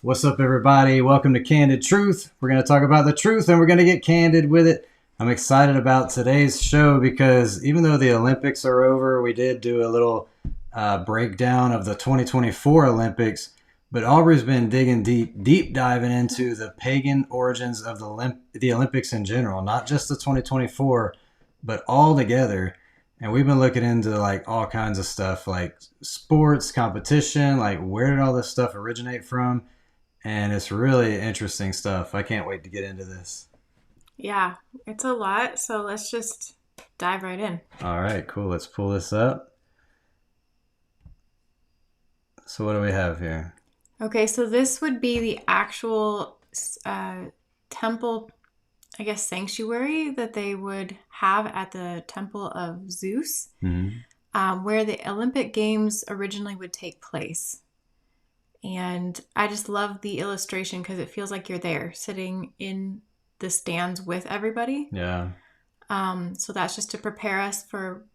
What's up, everybody? Welcome to Candid Truth. We're going to talk about the truth and we're going to get candid with it. I'm excited about today's show because even though the Olympics are over, we did do a little breakdown of the 2024 Olympics, but Aubrey's been digging deep diving into the pagan origins of the Olympics in general, not just the 2024, but all together. And we've been looking into like all kinds of stuff, like sports, competition, like where did all this stuff originate from? And it's really interesting stuff. I can't wait to get into this. Yeah, it's a lot. So let's just dive right in. All right, cool. Let's pull this up. So what do we have here? Okay, so this would be the actual temple, I guess, sanctuary that they would have at the temple of Zeus, where the Olympic Games originally would take place. And I just love the illustration because it feels like you're there sitting in the stands with everybody. Yeah. So that's just to prepare us for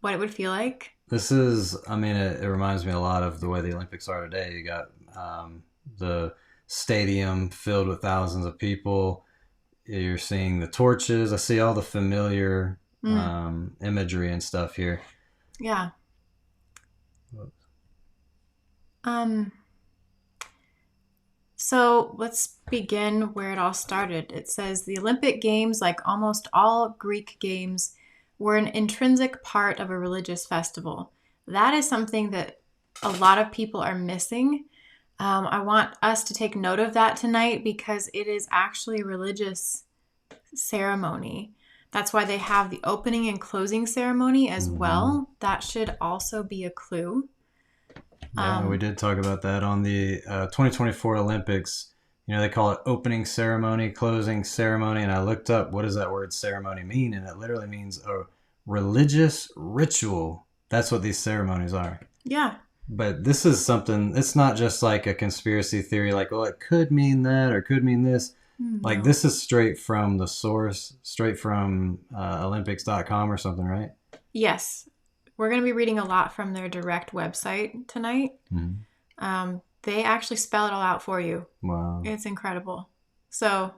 what it would feel like. This is, I mean, it reminds me a lot of the way the Olympics are today. You got the stadium filled with thousands of people. You're seeing the torches. I see all the familiar imagery and stuff here. Yeah. So let's begin where it all started. It says the Olympic Games, like almost all Greek games, were an intrinsic part of a religious festival. That is something that a lot of people are missing. I want us to take note of that tonight because it is actually a religious ceremony. That's why they have the opening and closing ceremony as well. That should also be a clue. Yeah, we did talk about that on the 2024 Olympics. You know, they call it opening ceremony, closing ceremony, and I looked up what does that word ceremony mean, and it literally means a religious ritual. That's what these ceremonies are. Yeah. But this is something, it's not just like a conspiracy theory, like, well, it could mean that or could mean this. Like, this is straight from the source, straight from Olympics.com or something, right? Yes. We're going to be reading a lot from their direct website tonight. They actually spell it all out for you. Wow. It's incredible. So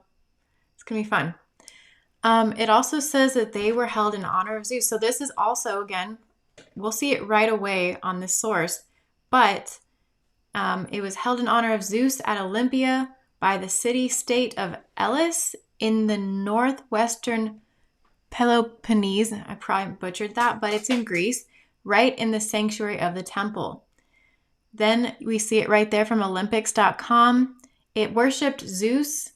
it's going to be fun. It also says that they were held in honor of Zeus. So this is also, again, we'll see it right away on this source, but it was held in honor of Zeus at Olympia by the city-state of Elis in the northwestern Peloponnese. I probably butchered that, but it's in Greece, right in the sanctuary of the temple. Then we see it right there from Olympics.com. It worshipped Zeus,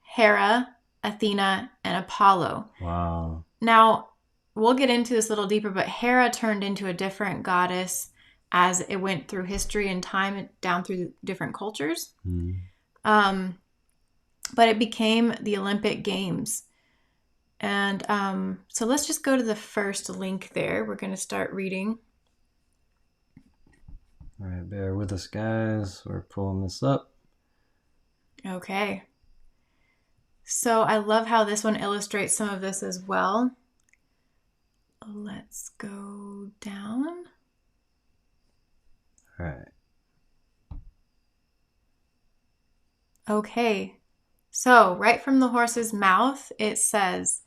Hera, Athena, and Apollo. Wow. Now, we'll get into this a little deeper, but Hera turned into a different goddess as it went through history and time down through different cultures. But it became the Olympic Games. And so let's just go to the first link there. We're going to start reading. All right, bear with us, guys. We're pulling this up. Okay. So I love how this one illustrates some of this as well. Let's go down. All right. Okay. So right from the horse's mouth, it says,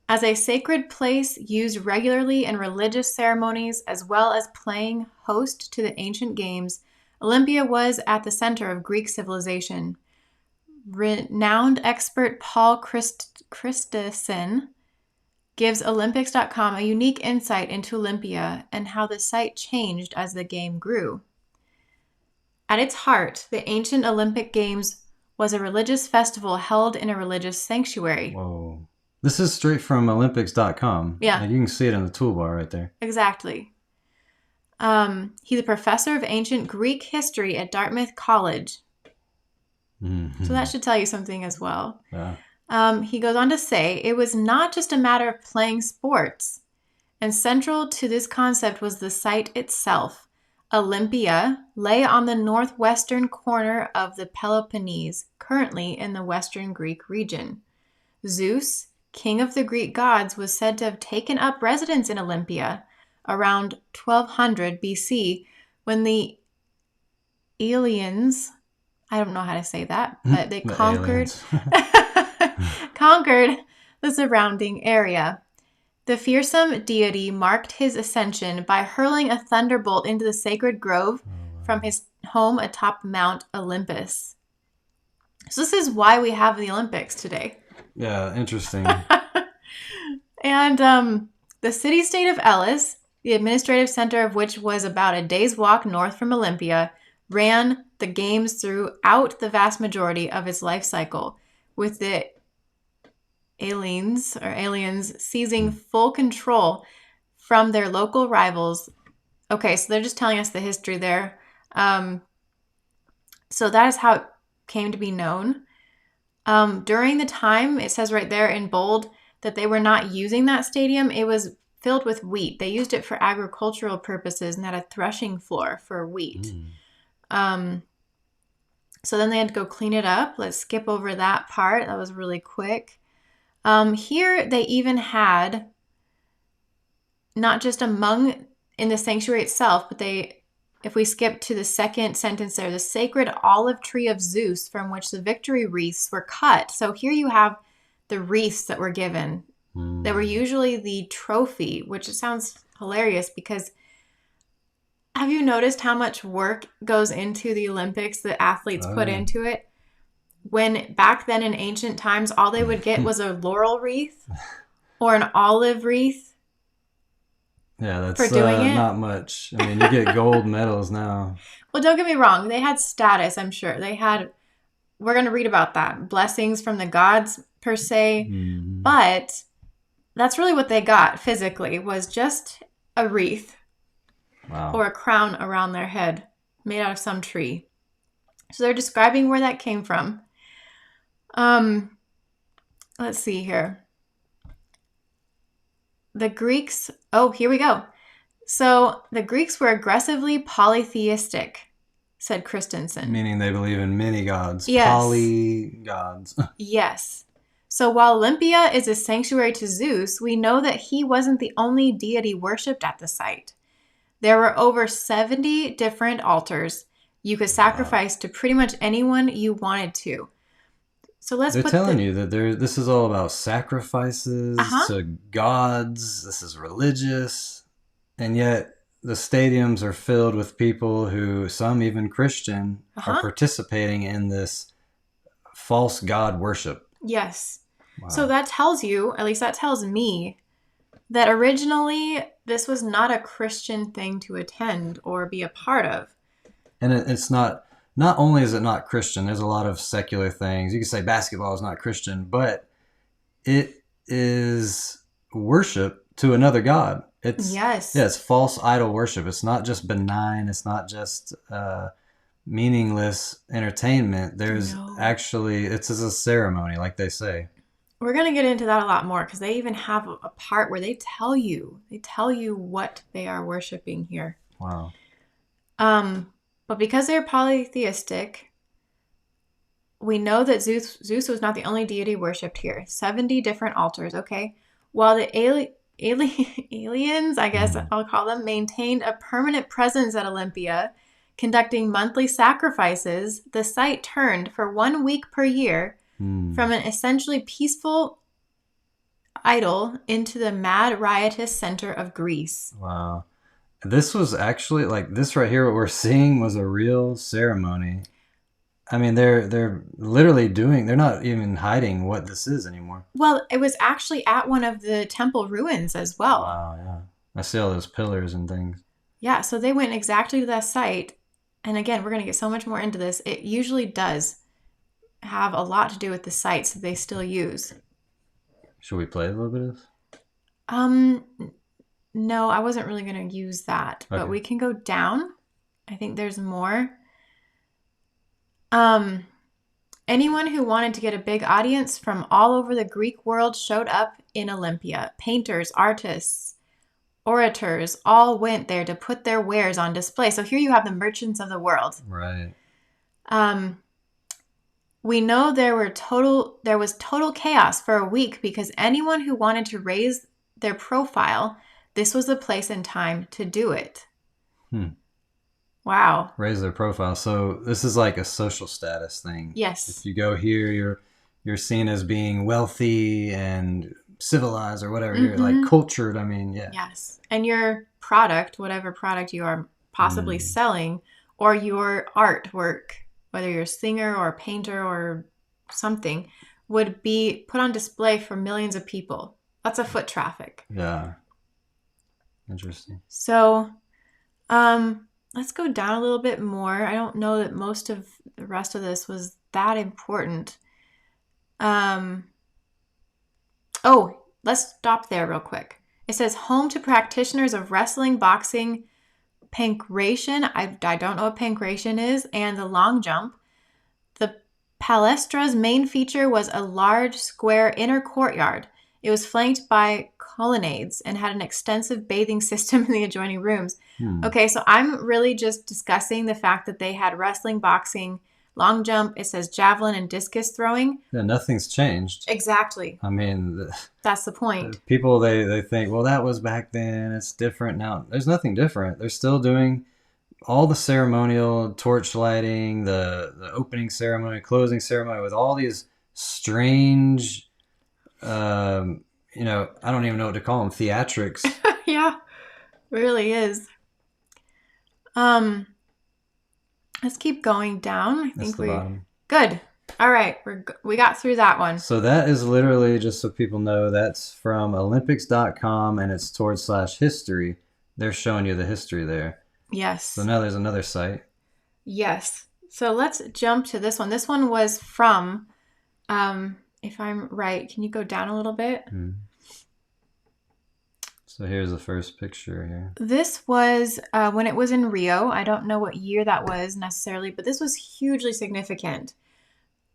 as a sacred place used regularly in religious ceremonies as well as playing host to the ancient games, Olympia was at the center of Greek civilization. Renowned expert Paul Christensen gives Olympics.com a unique insight into Olympia and how the site changed as the game grew. At its heart, the ancient Olympic Games was a religious festival held in a religious sanctuary. Whoa. This is straight from Olympics.com. Yeah. And you can see it in the toolbar right there. Exactly. He's a professor of ancient Greek history at Dartmouth College. So that should tell you something as well. Yeah. He goes on to say, it was not just a matter of playing sports. And central to this concept was the site itself. Olympia lay on the northwestern corner of the Peloponnese, currently in the western Greek region. Zeus, king of the Greek gods, was said to have taken up residence in Olympia around 1200 BC when the Eleans, I don't know how to say that, but they The conquered aliens. conquered the surrounding area. The fearsome deity marked his ascension by hurling a thunderbolt into the sacred grove from his home atop Mount Olympus. So this is why we have the Olympics today. Yeah, interesting. And the city-state of Elis, the administrative center of which was about a day's walk north from Olympia, ran the games throughout the vast majority of its life cycle, with the aliens seizing full control from their local rivals. Okay, so they're just telling us the history there. So that is how it came to be known. During the time, it says right there in bold that they were not using that stadium. It was filled with wheat. They used it for agricultural purposes and had a threshing floor for wheat. So then they had to go clean it up. Let's skip over that part. That was really quick. Here they even had, not just among in the sanctuary itself, but if we skip to the second sentence there, the sacred olive tree of Zeus from which the victory wreaths were cut. So here you have the wreaths that were given. They were usually the trophy, which sounds hilarious because have you noticed how much work goes into the Olympics that athletes put into it? When back then in ancient times, all they would get was a laurel wreath or an olive wreath. Yeah, that's for doing it. Not much. I mean, you get gold medals now. Well, don't get me wrong. They had status, I'm sure. We're going to read about that. Blessings from the gods, per se. But that's really what they got physically, was just a wreath. Wow. Or a crown around their head made out of some tree. So they're describing where that came from. Let's see here. The Greeks, here we go. So the Greeks were aggressively polytheistic, said Christensen. Meaning they believe in many gods. Yes. Polygods. Yes. So while Olympia is a sanctuary to Zeus, we know that he wasn't the only deity worshipped at the site. There were over 70 different altars you could sacrifice to pretty much anyone you wanted to. So They're telling you that this is all about sacrifices to gods. This is religious. And yet the stadiums are filled with people who, some even Christian, are participating in this false god worship. Yes. Wow. So that tells you, at least that tells me, that originally this was not a Christian thing to attend or be a part of. And it's not only is it not Christian, there's a lot of secular things. You can say basketball is not Christian, but it is worship to another god. It's false idol worship. It's not just benign. It's not just meaningless entertainment. There's actually, it's a ceremony, like they say. We're going to get into that a lot more because they even have a part where they tell you what they are worshiping here. Wow. But because they're polytheistic, we know that Zeus was not the only deity worshipped here. 70 different altars, okay? While the aliens, I guess I'll call them, maintained a permanent presence at Olympia, conducting monthly sacrifices, the site turned for 1 week per year from an essentially peaceful idol into the mad, riotous center of Greece. Wow. This was actually, like, this right here, what we're seeing was a real ceremony. I mean, they're literally they're not even hiding what this is anymore. Well, it was actually at one of the temple ruins as well. Wow, yeah. I see all those pillars and things. Yeah, so they went exactly to that site. And again, we're going to get so much more into this. It usually does have a lot to do with the sites that they still use. Should we play a little bit of this? No, I wasn't really going to use that, but we can go down. I think there's more. Anyone who wanted to get a big audience from all over the Greek world showed up in Olympia. Painters, artists, orators all went there to put their wares on display. So here you have the merchants of the world. Right. We know there was total chaos for a week because anyone who wanted to raise their profile, this was the place and time to do it. Wow. Raise their profile. So this is like a social status thing. Yes. If you go here, you're seen as being wealthy and civilized or whatever. You're like cultured. I mean, yeah. Yes. And your product, whatever product you are possibly selling, or your artwork, whether you're a singer or a painter or something, would be put on display for millions of people. That's a foot traffic. Yeah. Interesting. So, let's go down a little bit more. I don't know that most of the rest of this was that important. Oh, let's stop there real quick. It says home to practitioners of wrestling, boxing, pankration. I don't know what pankration is, and the long jump. The palestra's main feature was a large square inner courtyard. It was flanked by colonnades and had an extensive bathing system in the adjoining rooms. Okay, so I'm really just discussing the fact that they had wrestling, boxing, long jump. It says javelin and discus throwing. Yeah, nothing's changed. Exactly. I mean, that's the point. People, they think, well, that was back then. It's different now. There's nothing different. They're still doing all the ceremonial torch lighting, the opening ceremony, closing ceremony with all these strange, I don't even know what to call them, theatrics. Yeah, really is. Let's keep going down. I think we're good. All right, we got through that one. So that is literally, just so people know, that's from Olympics.com, and it's /history. They're showing you the history there. Yes. So now there's another site. Yes. So let's jump to this one. This one was from, if I'm right, can you go down a little bit? So here's the first picture here. This was when it was in Rio. I don't know what year that was necessarily, but this was hugely significant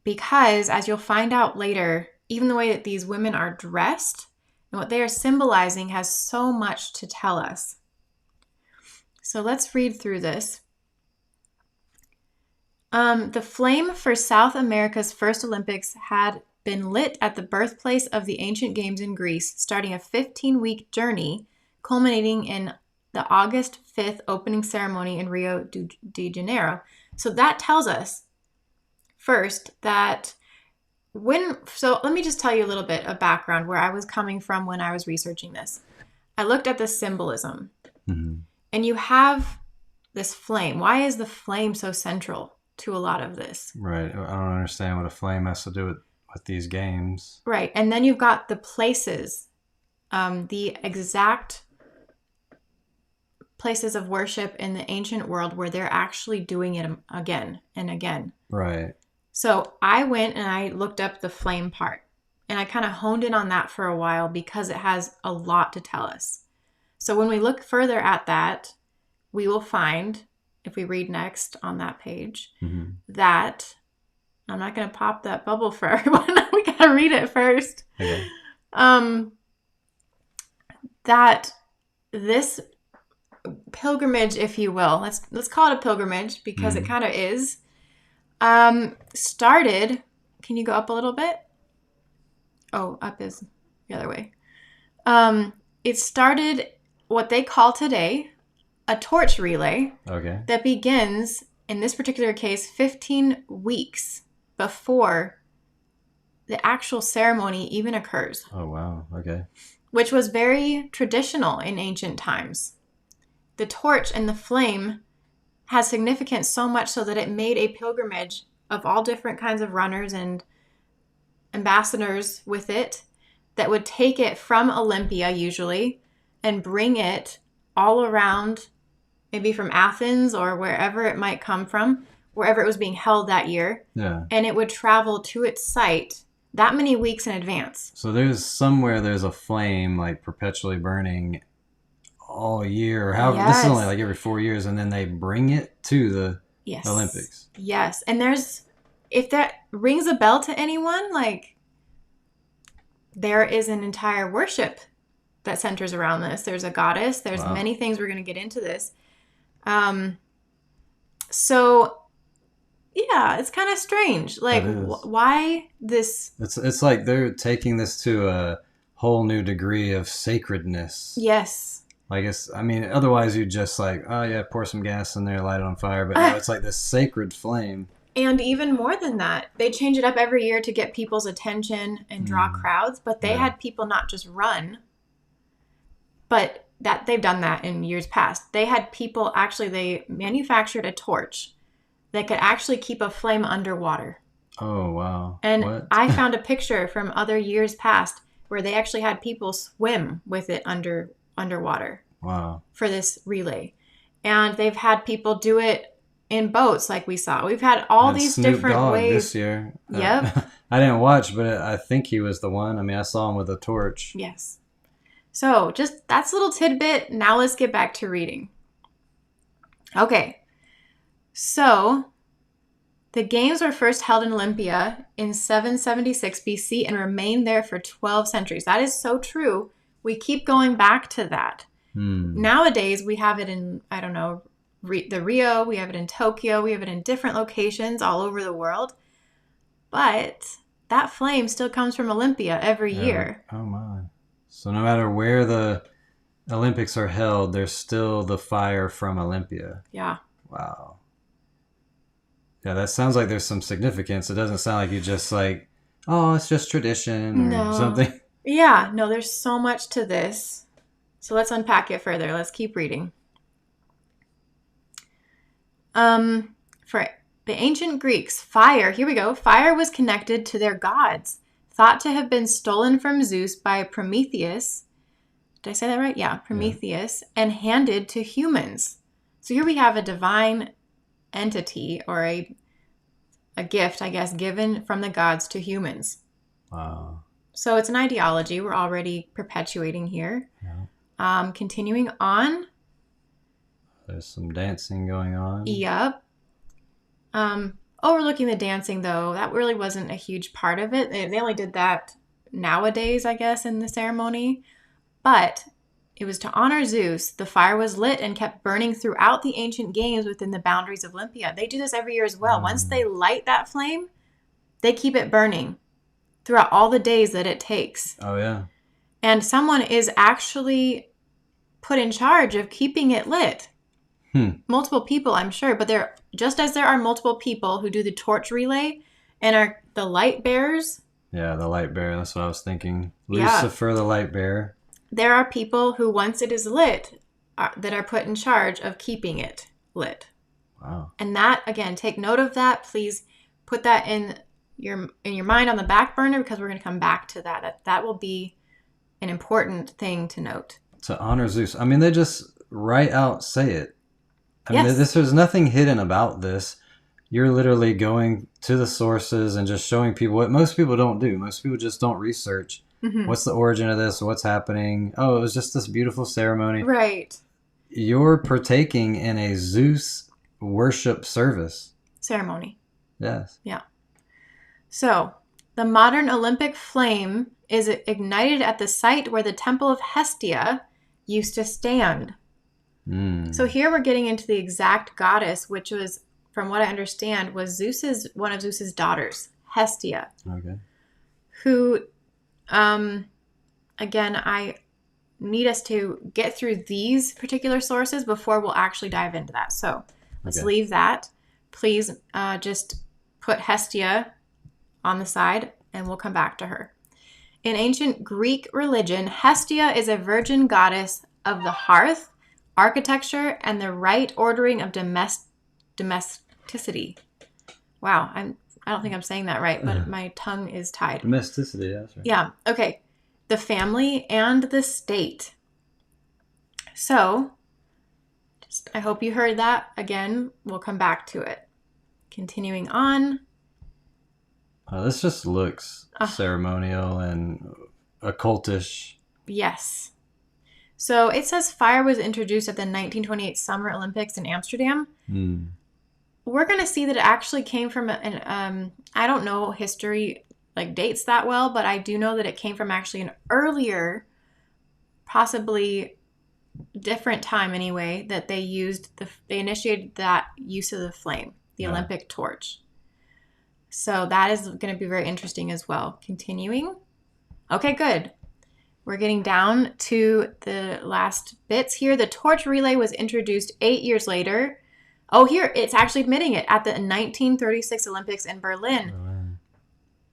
because, as you'll find out later, even the way that these women are dressed and what they are symbolizing has so much to tell us. So let's read through this. The flame for South America's first Olympics had been lit at the birthplace of the ancient games in Greece, starting a 15-week journey, culminating in the August 5th opening ceremony in Rio de Janeiro. So that tells us, first, that so let me just tell you a little bit of background where I was coming from when I was researching this. I looked at the symbolism, and you have this flame. Why is the flame so central to a lot of this? Right. I don't understand what a flame has to do with these games. Right. And then you've got the places, the exact places of worship in the ancient world where they're actually doing it again and again. Right. So I went and I looked up the flame part, and I kind of honed in on that for a while because it has a lot to tell us. So when we look further at that, we will find, if we read next on that page, that I'm not going to pop that bubble for everyone. We got to read it first. Okay. That this pilgrimage, if you will, let's call it a pilgrimage because it kind of is, started, can you go up a little bit? Oh, up is the other way. It started what they call today a torch relay. Okay. That begins, in this particular case, 15 weeks before the actual ceremony even occurs. Oh, wow. Okay. Which was very traditional in ancient times. The torch and the flame has significance so much so that it made a pilgrimage of all different kinds of runners and ambassadors with it that would take it from Olympia usually and bring it all around, maybe from Athens or wherever it might come from, wherever it was being held that year. Yeah. And it would travel to its site that many weeks in advance. So there's a flame like perpetually burning all year, or however. This is only like every 4 years, and then they bring it to the Olympics. Yes. And if that rings a bell to anyone, like there is an entire worship that centers around this. There's a goddess. There's many things. We're going to get into this. So yeah, it's kind of strange. Like why this? It's like they're taking this to a whole new degree of sacredness. Yes. I guess, I mean, otherwise you just like, oh yeah, pour some gas in there, light it on fire. But no, it's like this sacred flame. And even more than that, they change it up every year to get people's attention and draw crowds. But they had people not just run, but that they've done that in years past. They had people actually, they manufactured a torch that could actually keep a flame underwater. Oh, wow. And What? I found a picture from other years past where they actually had people swim with it underwater. Wow. For this relay. And they've had people do it in boats like we saw. We've had all these Snoop different Dogg ways. this year. Yep. I didn't watch, but I think he was the one. I mean, I saw him with a torch. Yes. So just that's a little tidbit. Now let's get back to reading. Okay. So the games were first held in Olympia in 776 BC and remained there for 12 centuries. That is so true. We keep going back to that. Nowadays, we have it in, I don't know, the Rio, we have it in Tokyo, we have it in different locations all over the world. But that flame still comes from Olympia every year. Oh, my. So no matter where the Olympics are held, there's still the fire from Olympia. Yeah. Wow. Yeah, that sounds like there's some significance. It doesn't sound like you just like, oh, it's just tradition or something. Yeah, no, there's so much to this. So let's unpack it further. Let's keep reading. For the ancient Greeks, fire, here we go. Fire was connected to their gods, thought to have been stolen from Zeus by Prometheus. Did I say that right? Yeah, Prometheus, and handed to humans. So here we have a divine entity or a gift, I guess, given from the gods to humans. Wow. So it's an ideology we're already perpetuating here. Yeah. Continuing on. There's some dancing going on. Yep. Overlooking the dancing, though, that really wasn't a huge part of it. They only did that nowadays, I guess, in the ceremony. But it was to honor Zeus. The fire was lit and kept burning throughout the ancient games within the boundaries of Olympia. They do this every year as well. Once they light that flame, they keep it burning throughout all the days that it takes. Oh, yeah. And someone is actually put in charge of keeping it lit. Multiple people, I'm sure, but just as there are multiple people who do the torch relay and are the light bearers. Yeah, the light bearer. That's what I was thinking. Lucifer, the light bearer. There are people who, once it is lit, that are put in charge of keeping it lit. Wow. And that, again, take note of that. Please put that in your mind on the back burner because we're going to come back to that. That will be an important thing to note. To honor Zeus. I mean, they just right out say it. I Yes. mean, there's nothing hidden about this. You're literally going to the sources and just showing people what most people don't do. Most people just don't research. What's the origin of this? What's happening? Oh, it was just this beautiful ceremony. Right. You're partaking in a Zeus worship service. Ceremony. Yes. Yeah. So, the modern Olympic flame is ignited at the site where the temple of Hestia used to stand. So here we're getting into the exact goddess, which was, from what I understand, was one of Zeus's daughters, Hestia. Okay. Who, again, I need us to get through these particular sources before we'll actually dive into that. So let's leave that. Please just put Hestia on the side and we'll come back to her. In ancient Greek religion, Hestia is a virgin goddess of the hearth, architecture, and the right ordering of domesticity. Wow, I don't think I'm saying that right, but my tongue is tied. Domesticity, that's right. Yeah, okay. The family and the state. So, I hope you heard that. Again, we'll come back to it. Continuing on. This just looks ceremonial and occultish. Yes. So it says fire was introduced at the 1928 Summer Olympics in Amsterdam. We're going to see that it actually came from I don't know history, like dates that well, but I do know that it came from actually an earlier, possibly different time anyway, that they they initiated that use of the flame, the Olympic torch. So that is going to be very interesting as well. Continuing. Okay, good. we're getting down to the last bits here. The torch relay was introduced 8 years later. Oh, here, it's actually admitting it at the 1936 Olympics in Berlin.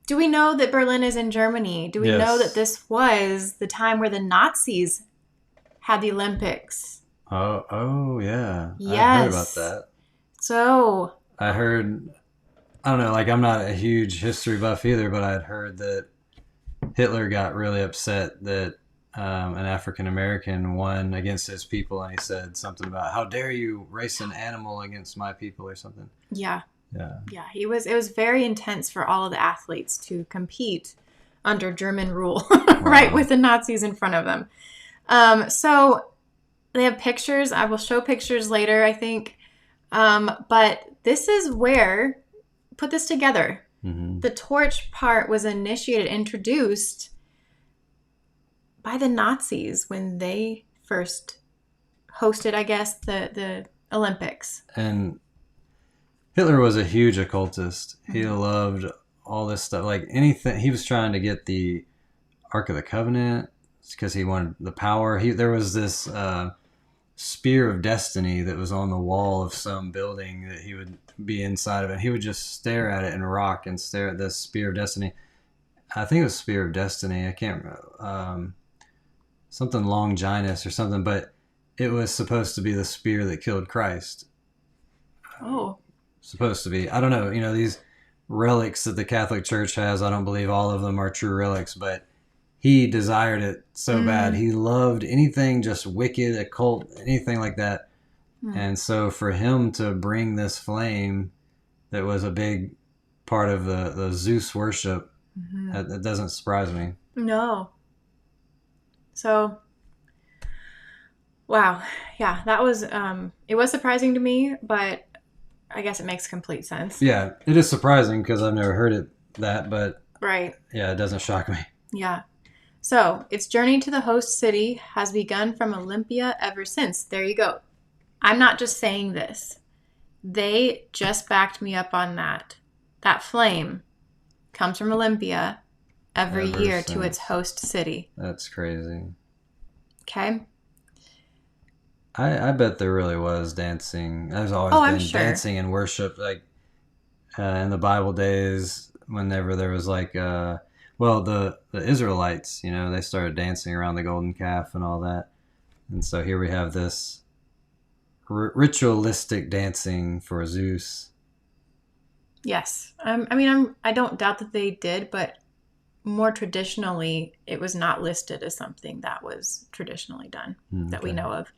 Do we know that Berlin is in Germany? Do we know that this was the time where the Nazis had the Olympics? Oh, yeah. Yes. I heard about that. So I heard, I don't know, like I'm not a huge history buff either, but I'd heard that Hitler got really upset that an African American won against his people, and he said something about, "How dare you race an animal against my people," or something. Yeah. Yeah. It was very intense for all of the athletes to compete under German rule, right, with the Nazis in front of them. So they have pictures. I will show pictures later, I think. But this is where, put this together. Mm-hmm. The torch part was introduced by the Nazis when they first hosted, I guess, the Olympics. And Hitler was a huge occultist. He loved all this stuff. Like anything, he was trying to get the Ark of the Covenant because he wanted the power. There was this spear of destiny that was on the wall of some building that he would be inside of it. He would just stare at it and rock and stare at this spear of destiny. I think it was Spear of Destiny. I can't remember. Something Longinus or something, but it was supposed to be the spear that killed Christ. Oh. Supposed to be. I don't know. These relics that the Catholic Church has, I don't believe all of them are true relics, but he desired it so bad. He loved anything just wicked, occult, anything like that. And so for him to bring this flame that was a big part of the Zeus worship, that doesn't surprise me. No. So, wow. Yeah, that was, it was surprising to me, but I guess it makes complete sense. Yeah, it is surprising because I've never heard that, but right. Yeah, it doesn't shock me. Yeah. So, its journey to the host city has begun from Olympia ever since. There you go. I'm not just saying this. They just backed me up on that. That flame comes from Olympia every year to its host city. That's crazy. Okay. I bet there really was dancing. There's always been dancing and worship, like in the Bible days, whenever there was like, the Israelites, they started dancing around the golden calf and all that. And so here we have this ritualistic dancing for Zeus. Yes. I don't doubt that they did, but more traditionally, it was not listed as something that was traditionally done that we know of.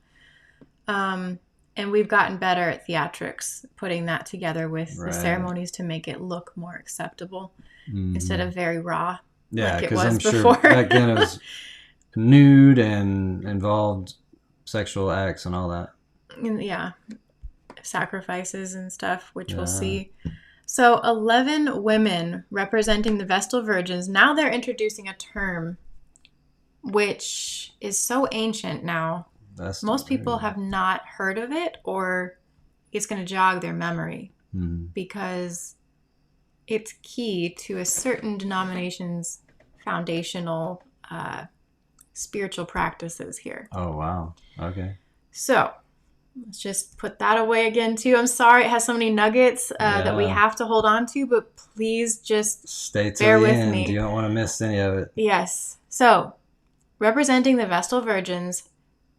And we've gotten better at theatrics, putting that together with the ceremonies to make it look more acceptable instead of very raw. Yeah, like it because was I'm before. sure back then it was nude and involved sexual acts and all that. Yeah, sacrifices and stuff, which we'll see. So 11 women representing the Vestal Virgins. Now they're introducing a term which is so ancient now. Most people have not heard of it, or it's going to jog their memory because it's key to a certain denomination's foundational spiritual practices here. Oh, wow. Okay. So let's just put that away again, too. I'm sorry it has so many nuggets that we have to hold on to, but please just stay till bear the with end. me. You don't want to miss any of it. Yes. So, representing the Vestal Virgins,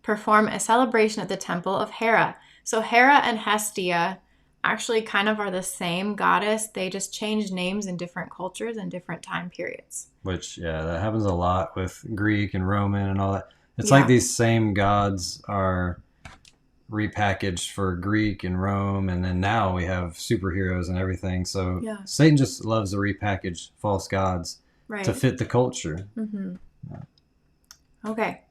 perform a celebration at the temple of Hera. So, Hera and Hestia actually kind of are the same goddess. They just changed names in different cultures and different time periods. Which, that happens a lot with Greek and Roman and all that. It's like these same gods are repackaged for Greek and Rome, and then now we have superheroes and everything. So Satan just loves to repackage false gods to fit the culture. Mm-hmm. Okay.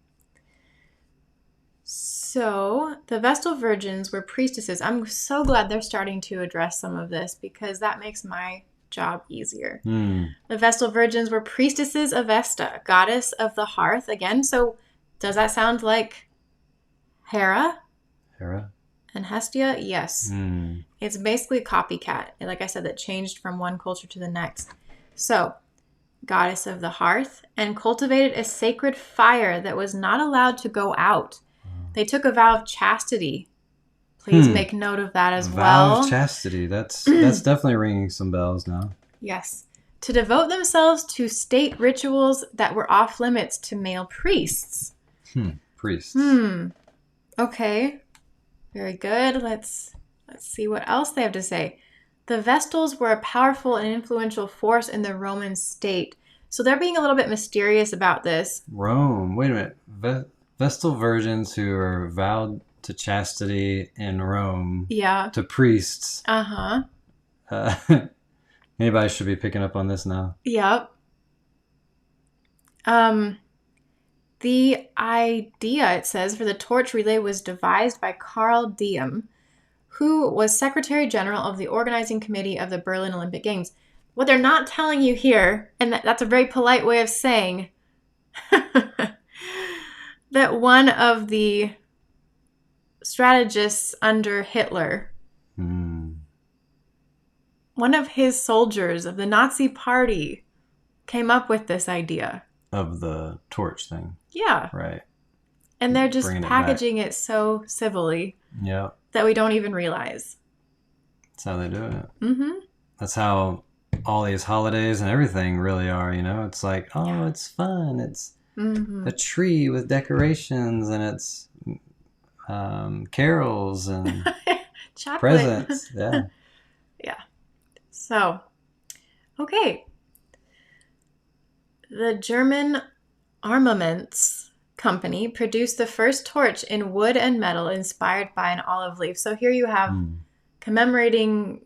So the Vestal Virgins were priestesses. I'm so glad they're starting to address some of this because that makes my job easier. The Vestal Virgins were priestesses of Vesta, goddess of the hearth. Again, so does that sound like Hera? Hera? And Hestia? Yes. It's basically a copycat, like I said, that changed from one culture to the next. So goddess of the hearth, and cultivated a sacred fire that was not allowed to go out. They took a vow of chastity. Please make note of that as well. Vow of chastity. That's definitely ringing some bells now. Yes. To devote themselves to state rituals that were off limits to male priests. Priests. Okay. Very good. Let's see what else they have to say. The Vestals were a powerful and influential force in the Roman state. So they're being a little bit mysterious about this. Rome. Wait a minute. Vestal virgins who are vowed to chastity in Rome. Yeah. To priests. Uh-huh. Anybody should be picking up on this now. Yep. The idea, it says, for the torch relay was devised by Carl Diem, who was Secretary General of the Organizing Committee of the Berlin Olympic Games. What they're not telling you here, and that's a very polite way of saying that one of the strategists under Hitler, one of his soldiers of the Nazi party, came up with this idea. Of the torch thing. Yeah. Right. And they're just packaging it so civilly. Yeah. That we don't even realize. That's how they do it. That's how all these holidays and everything really are, you know? It's like, it's fun. It's a tree with decorations, and it's carols and presents. Yeah. Yeah. So, okay. The German armaments company produced the first torch in wood and metal inspired by an olive leaf. So here you have commemorating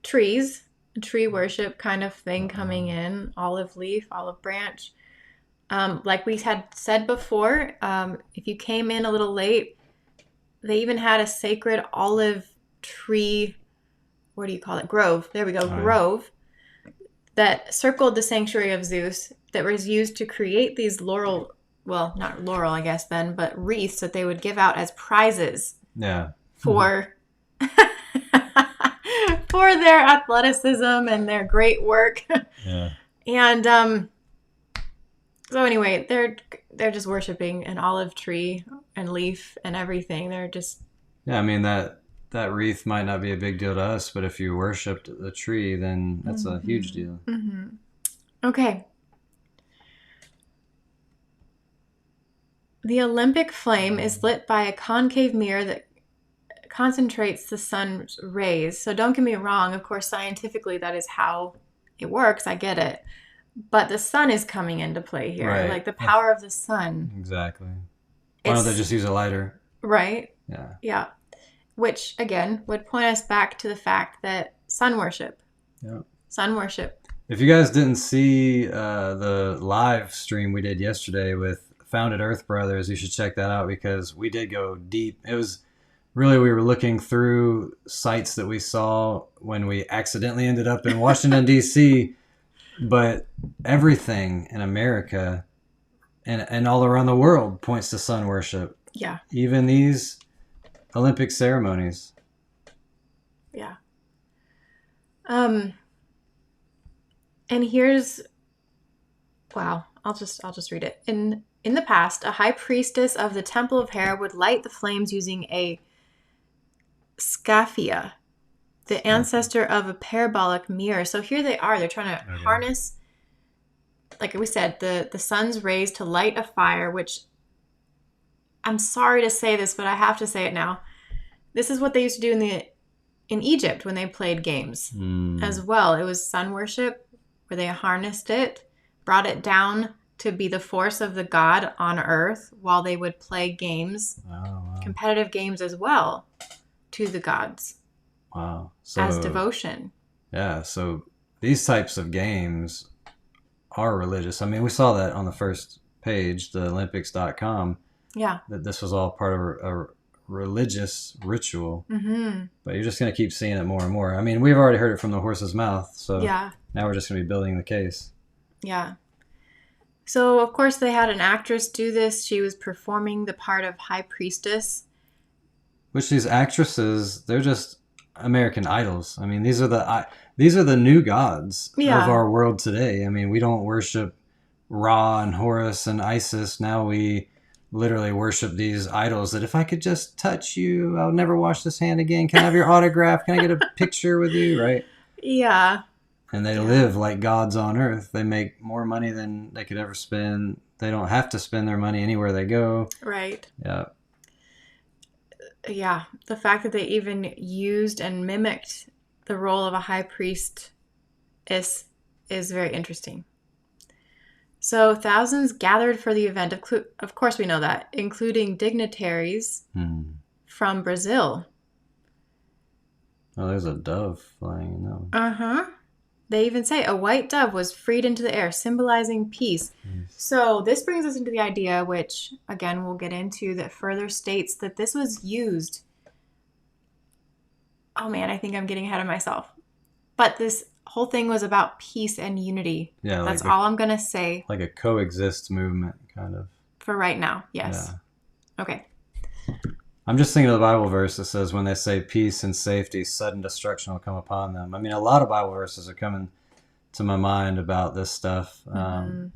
trees, tree worship kind of thing coming in, olive leaf, olive branch. Like we had said before, if you came in a little late, they even had a sacred olive tree, what do you call it? Grove. There we go, grove. That circled the sanctuary of Zeus that was used to create these laurel, well, not laurel, I guess then, but wreaths that they would give out as prizes. Yeah. For for their athleticism and their great work. Yeah. And so anyway, they're just worshiping an olive tree and leaf and everything. They're just I mean that wreath might not be a big deal to us, but if you worshipped the tree, then that's a huge deal. Okay. The Olympic flame is lit by a concave mirror that concentrates the sun's rays. So don't get me wrong. Of course, scientifically, that is how it works. I get it. But the sun is coming into play here. Right. Like the power of the sun. Exactly. Why don't they just use a lighter? Right. Yeah. Yeah. Which, again, would point us back to the fact that sun worship. Yeah. Sun worship. If you guys didn't see the live stream we did yesterday with Founded Earth Brothers, you should check that out because we did go deep. It was really, we were looking through sites that we saw when we accidentally ended up in Washington, D.C., but everything in America and all around the world points to sun worship. Yeah. Even these Olympic ceremonies. Yeah. And here's, wow, I'll just read it. In the past, a high priestess of the Temple of Hera would light the flames using a scaphia, the ancestor of a parabolic mirror. So here they are. They're trying to harness, like we said, the sun's rays to light a fire, which I'm sorry to say this, but I have to say it now. This is what they used to do in Egypt when they played games as well. It was sun worship where they harnessed it, brought it down to be the force of the god on earth while they would play games, competitive games as well, to the gods. Wow. So, as devotion. Yeah, so these types of games are religious. I mean, we saw that on the first page, the Olympics.com. Yeah. That this was all part of a religious ritual. But you're just going to keep seeing it more and more. I mean, we've already heard it from the horse's mouth. So now we're just going to be building the case. Yeah. So, of course, they had an actress do this. She was performing the part of high priestess. Which these actresses, they're just, American idols. I mean, these are the new gods of Yeah. our world today. I mean, we don't worship Ra and Horus and Isis. Now we literally worship these idols that if I could just touch you, I'll never wash this hand again. Can I have your autograph? Can I get a picture with you? Right? Yeah. And they Yeah. live like gods on earth. They make more money than they could ever spend. They don't have to spend their money anywhere they go. Right. Yeah. Yeah. The fact that they even used and mimicked the role of a high priest is very interesting. So thousands gathered for the event. Of course, we know that, including dignitaries from Brazil. Oh, there's a dove flying. No. Uh-huh. They even say a white dove was freed into the air, symbolizing peace. Nice. So this brings us into the idea, which, again, we'll get into, that further states that this was used. Oh, man, I think I'm getting ahead of myself. But this whole thing was about peace and unity. Yeah, That's all I'm going to say. Like a coexist movement, kind of. For right now, yes. Yeah. Okay. I'm just thinking of the Bible verse that says when they say peace and safety, sudden destruction will come upon them. I mean, a lot of Bible verses are coming to my mind about this stuff. You know,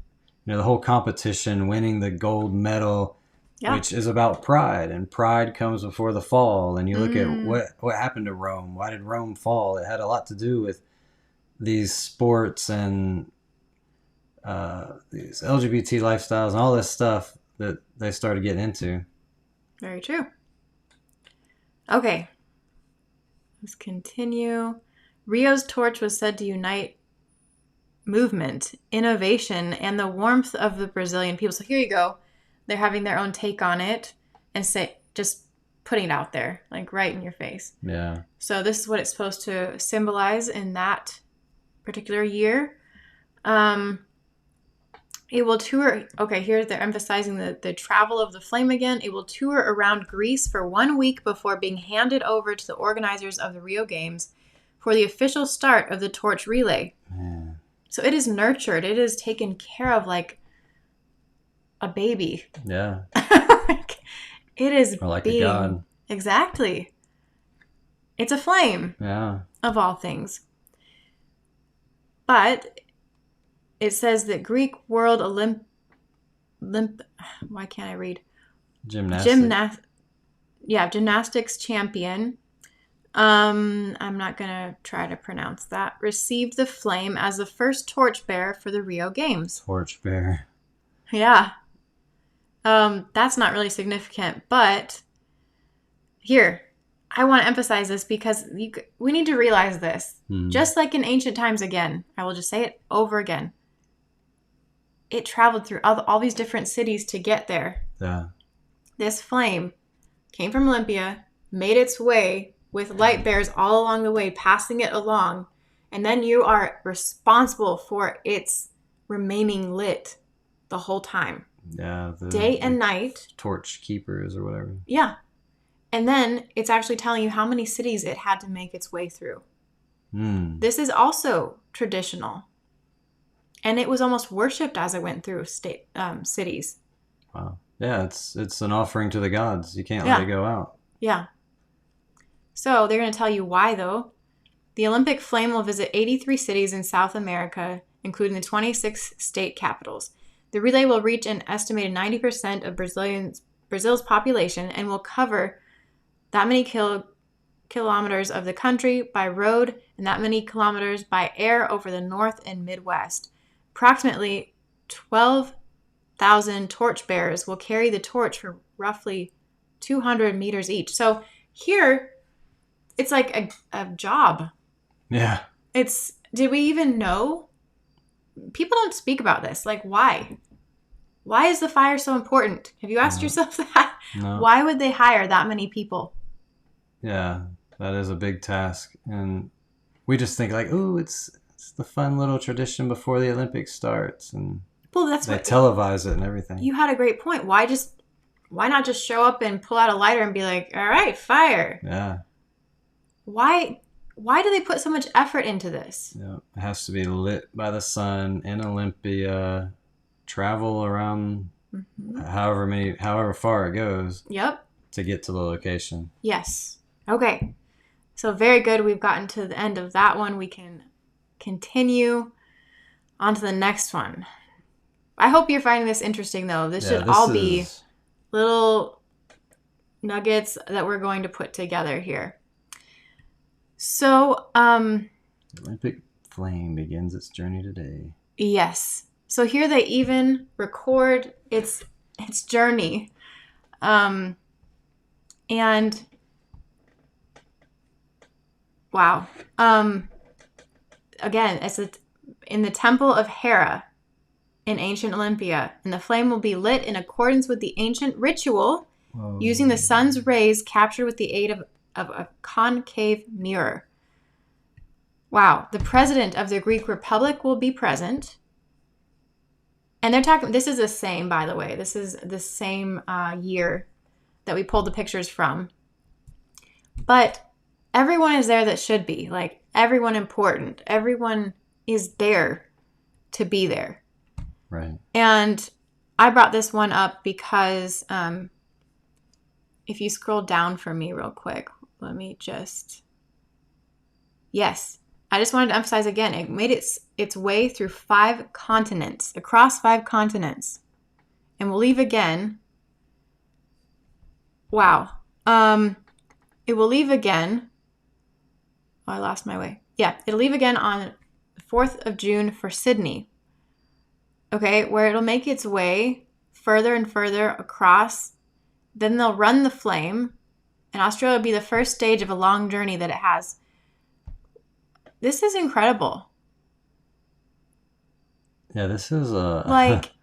the whole competition, winning the gold medal, which is about pride, and pride comes before the fall. And you look at what happened to Rome. Why did Rome fall? It had a lot to do with these sports and these LGBT lifestyles and all this stuff that they started getting into. Very true. Okay. Let's continue. Rio's torch was said to unite movement, innovation, and the warmth of the Brazilian people. So here you go. They're having their own take on it and just putting it out there, like right in your face. Yeah. So this is what it's supposed to symbolize in that particular year. It will tour. Okay, here they're emphasizing the travel of the flame again. It will tour around Greece for 1 week before being handed over to the organizers of the Rio Games for the official start of the torch relay. Man. So it is nurtured. It is taken care of like a baby. Yeah. It is or like a god. Exactly. It's a flame. Yeah. Of all things. But it says that Greek world why can't I read? Gymnastics champion. I'm not going to try to pronounce that. Received the flame as the first torchbearer for the Rio Games. Torchbearer. Yeah. That's not really significant, but here, I want to emphasize this because we need to realize this. Just like in ancient times again, I will just say it over again. It traveled through all these different cities to get there. Yeah. This flame came from Olympia, made its way with light bearers all along the way, passing it along, and then you are responsible for its remaining lit the whole time. Yeah. Day and night. Torch keepers or whatever. Yeah. And then it's actually telling you how many cities it had to make its way through. This is also traditional. And it was almost worshipped as it went through cities. Wow. Yeah, it's an offering to the gods. You can't let it go out. Yeah. So they're going to tell you why, though. The Olympic flame will visit 83 cities in South America, including the 26 state capitals. The relay will reach an estimated 90% of Brazil's population and will cover that many kilometers of the country by road and that many kilometers by air over the North and Midwest. Approximately 12,000 torchbearers will carry the torch for roughly 200 meters each. So here, it's like a job. Yeah. Did we even know? People don't speak about this. Like, why? Why is the fire so important? Have you asked yourself that? No. Why would they hire that many people? Yeah, that is a big task. And we just think like, ooh, it's the fun little tradition before the Olympics starts. And they televise it and everything. You had a great point. Why not just show up and pull out a lighter and be like, all right, fire? Yeah. Why do they put so much effort into this? Yeah, it has to be lit by the sun in Olympia, travel around however far it goes. Yep. To get to the location. Yes. Okay. So very good. We've gotten to the end of that one. We can continue on to the next one. I hope you're finding this interesting, though. This should all be little nuggets that we're going to put together here. So, the Olympic flame begins its journey today. Yes. So here they even record its journey. And wow. Again, it's in the temple of Hera in ancient Olympia, and the flame will be lit in accordance with the ancient ritual, using the sun's rays captured with the aid of a concave mirror. Wow. The president of the Greek Republic will be present. And they're talking, this is the same, by the way. This is the same year that we pulled the pictures from. But everyone is there that should be. Like, everyone important. Everyone is there to be there. Right. And I brought this one up because if you scroll down for me real quick, let me just... Yes. I just wanted to emphasize again, it made its way through 5 continents, across 5 continents. And we'll leave again. Wow. It will leave again. Oh, I lost my way. Yeah, it'll leave again on the 4th of June for Sydney. Okay, where it'll make its way further and further across. Then they'll run the flame. And Australia will be the first stage of a long journey that it has. This is incredible. Yeah, this is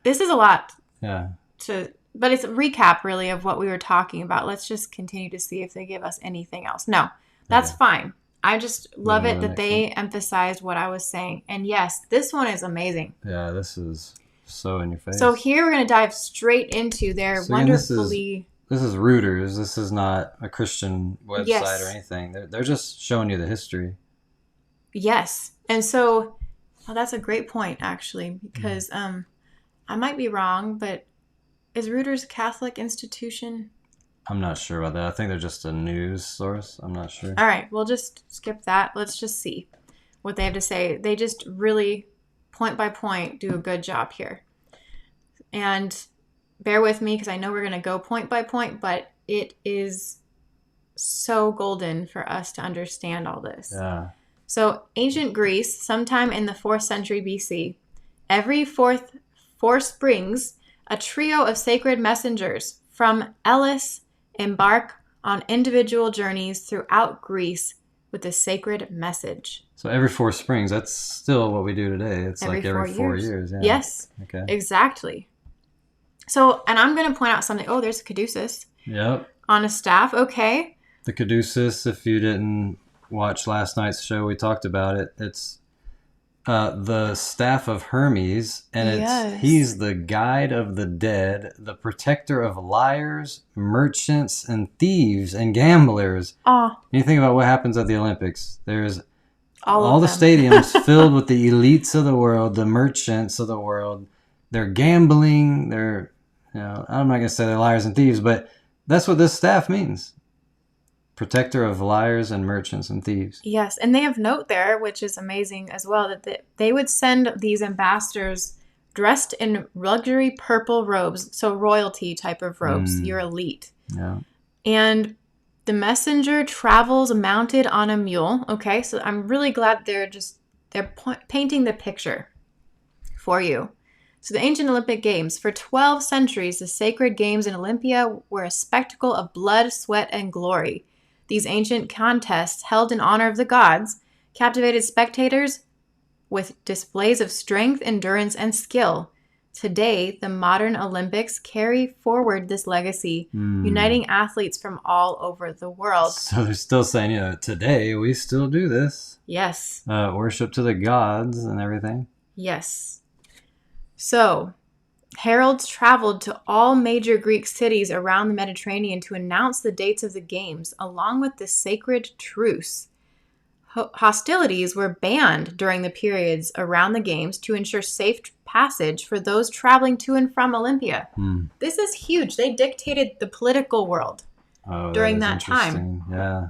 this is a lot. Yeah. But it's a recap, really, of what we were talking about. Let's just continue to see if they give us anything else. No, that's fine. I just love it that they emphasized what I was saying. And yes, this one is amazing. Yeah, this is so in your face. So here we're going to dive straight into their wonderfully... This is Reuters. This is not a Christian website or anything. They're just showing you the history. Yes. And so, that's a great point, actually, because I might be wrong, but is Reuters a Catholic institution? I'm not sure about that. I think they're just a news source. I'm not sure. All right. We'll just skip that. Let's just see what they have to say. They just really, point by point, do a good job here. And bear with me because I know we're going to go point by point, but it is so golden for us to understand all this. Yeah. So ancient Greece, sometime in the 4th century BC, every four springs, a trio of sacred messengers from Elis embark on individual journeys throughout Greece with a sacred message. So every 4 springs, that's still what we do today. It's like every 4 years. Yeah. Yes, okay. Exactly. So, and I'm going to point out something. Oh, there's a caduceus. Yep. On a staff. Okay. The caduceus, if you didn't watch last night's show, we talked about it. It's the staff of Hermes, and he's the guide of the dead, the protector of liars, merchants, and thieves and gamblers. You think about what happens at the Olympics. There's all the stadiums filled with the elites of the world, the merchants of the world. They're gambling. They're, I'm not going to say they're liars and thieves, but that's what this staff means. Protector of liars and merchants and thieves. Yes, and they have note there, which is amazing as well, that they would send these ambassadors dressed in luxury purple robes, so royalty type of robes. You're elite. Yeah. And the messenger travels mounted on a mule. Okay, so I'm really glad they're painting the picture for you. So the ancient Olympic Games. For 12 centuries, the sacred games in Olympia were a spectacle of blood, sweat, and glory. These ancient contests, held in honor of the gods, captivated spectators with displays of strength, endurance, and skill. Today, the modern Olympics carry forward this legacy, uniting athletes from all over the world. So they're still saying, today we still do this. Yes. Worship to the gods and everything. Yes. So, heralds traveled to all major Greek cities around the Mediterranean to announce the dates of the games, along with the sacred truce. Hostilities were banned during the periods around the games to ensure safe passage for those traveling to and from Olympia. This is huge. They dictated the political world during that time. Yeah.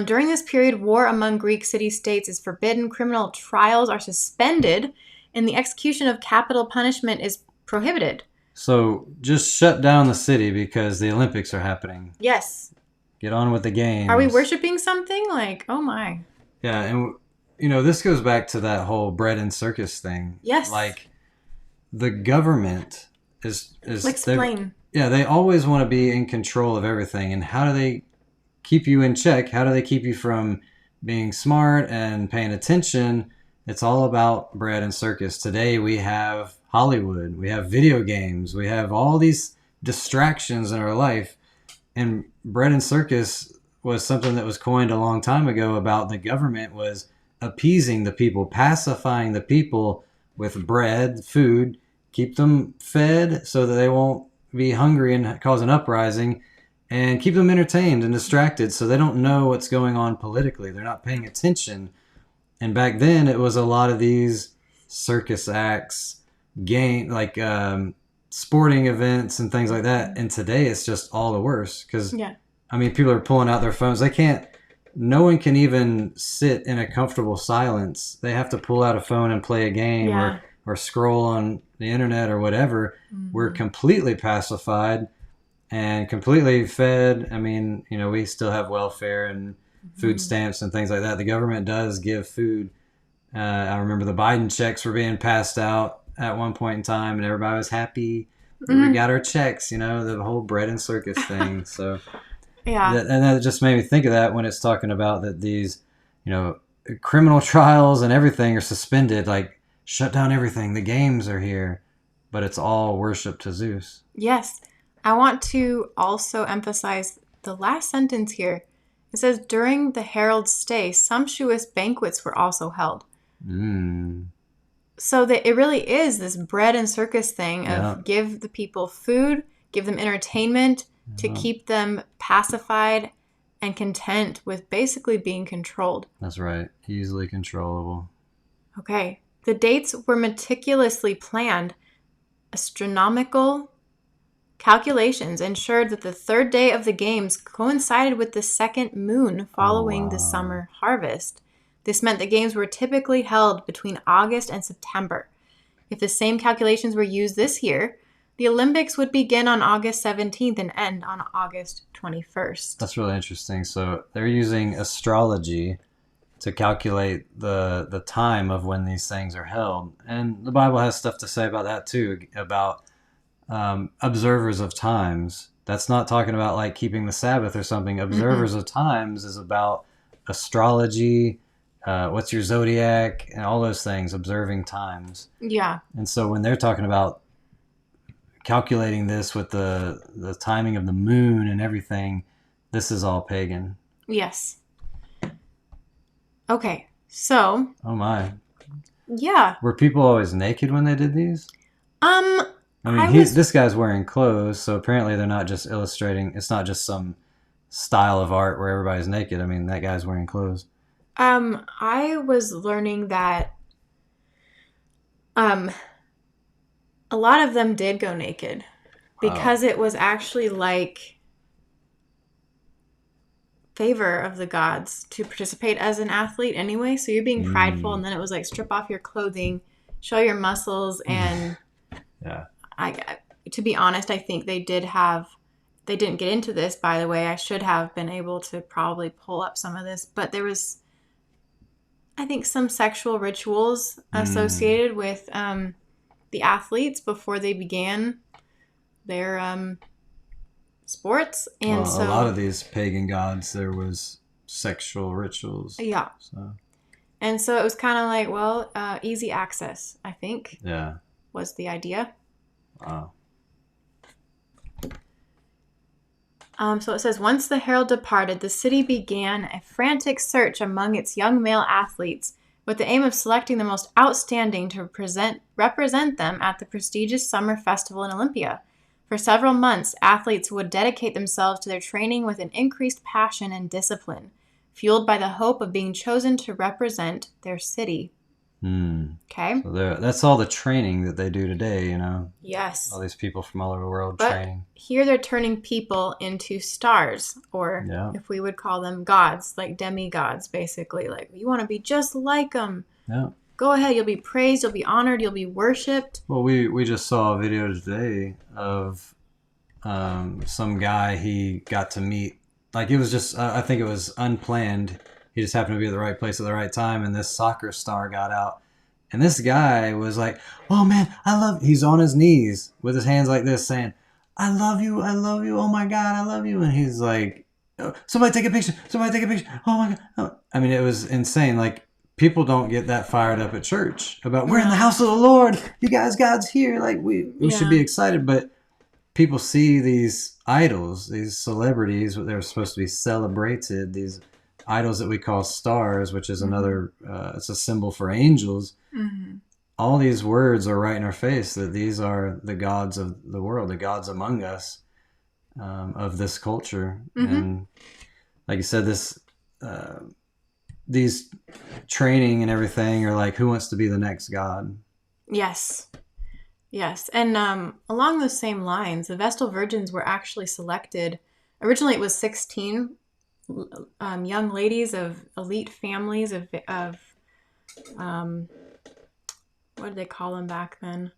During this period, war among Greek city-states is forbidden, criminal trials are suspended, and the execution of capital punishment is prohibited. So just shut down the city because the Olympics are happening. Yes. Get on with the games. Are we worshiping something? Like, oh my. Yeah, and this goes back to that whole bread and circus thing. Yes. Like, the government is Explain. Yeah, they always want to be in control of everything. And how do they keep you in check? How do they keep you from being smart and paying attention? It's all about bread and circus. Today we have Hollywood, we have video games, we have all these distractions in our life. And bread and circus was something that was coined a long time ago about the government was appeasing the people, pacifying the people with bread, food, keep them fed so that they won't be hungry and cause an uprising, and keep them entertained and distracted so they don't know what's going on politically. They're not paying attention. And back then it was a lot of these circus acts, sporting events and things like that. And today it's just all the worse because, people are pulling out their phones. No one can even sit in a comfortable silence. They have to pull out a phone and play a game or scroll on the internet or whatever. Mm-hmm. We're completely pacified and completely fed. We still have welfare and food stamps and things like that. The government does give food. I remember the Biden checks were being passed out at one point in time and everybody was happy that we got our checks, the whole bread and circus thing. So that just made me think of that when it's talking about that these, criminal trials and everything are suspended, like shut down everything. The games are here, but it's all worship to Zeus. Yes. I want to also emphasize the last sentence here. It says, during the herald's stay, sumptuous banquets were also held. So that it really is this bread and circus thing of give the people food, give them entertainment to keep them pacified and content with basically being controlled. That's right. Easily controllable. Okay. The dates were meticulously planned. Astronomical calculations ensured that the third day of the games coincided with the second moon following the summer harvest. This meant the games were typically held between August and September. If the same calculations were used this year, the Olympics would begin on August 17th and end on August 21st. That's really interesting. So they're using astrology to calculate the time of when these things are held. And the Bible has stuff to say about that too, about observers of times. That's not talking about like keeping the Sabbath or something. Observers of times is about astrology, what's your zodiac, and all those things, observing times. Yeah. And so when they're talking about calculating this with the timing of the moon and everything, this is all pagan. Yes. Okay, so. Oh my. Yeah. Were people always naked when they did these? This guy's wearing clothes, so apparently they're not just illustrating. It's not just some style of art where everybody's naked. That guy's wearing clothes. I was learning that a lot of them did go naked because it was actually like favor of the gods to participate as an athlete anyway. So you're being prideful, and then it was like strip off your clothing, show your muscles, and to be honest, I think they didn't get into this, by the way. I should have been able to probably pull up some of this, but there was, I think, some sexual rituals associated with the athletes before they began their sports. And a lot of these pagan gods, there was sexual rituals. Yeah. And so it was kind of like, easy access, I think. Yeah. Was the idea. Wow. So it says, once the herald departed, the city began a frantic search among its young male athletes with the aim of selecting the most outstanding to represent them at the prestigious summer festival in Olympia. For several months, athletes would dedicate themselves to their training with an increased passion and discipline, fueled by the hope of being chosen to represent their city. Okay? So that's all the training that they do today, Yes. all these people from all over the world But training. here they're turning people into stars, or if we would call them gods, like demigods, basically. Like, you want to be just like them. Yeah. Go ahead. You'll be praised. You'll be honored. You'll be worshipped. Well, we just saw a video today of some guy he got to meet. Like, it was just, I think it was unplanned. He just happened to be at the right place at the right time, and this soccer star got out. And this guy was like, "Oh man, he's on his knees with his hands like this saying, I love you, oh my God, I love you." And he's like, "Oh, somebody take a picture, oh my God." Oh. I mean, it was insane. Like, people don't get that fired up at church about, we're in the house of the Lord. You guys, God's here. Like, we should be excited. But people see these idols, these celebrities, they're supposed to be celebrated, these idols that we call stars, which is another, it's a symbol for angels. All these words are right in our face that these are the gods of the world, the gods among us, of this culture. And like you said, these training and everything are like, who wants to be the next god? Yes. And along those same lines, the Vestal virgins were actually selected. Originally, it was 16 young ladies of elite families of what did they call them back then?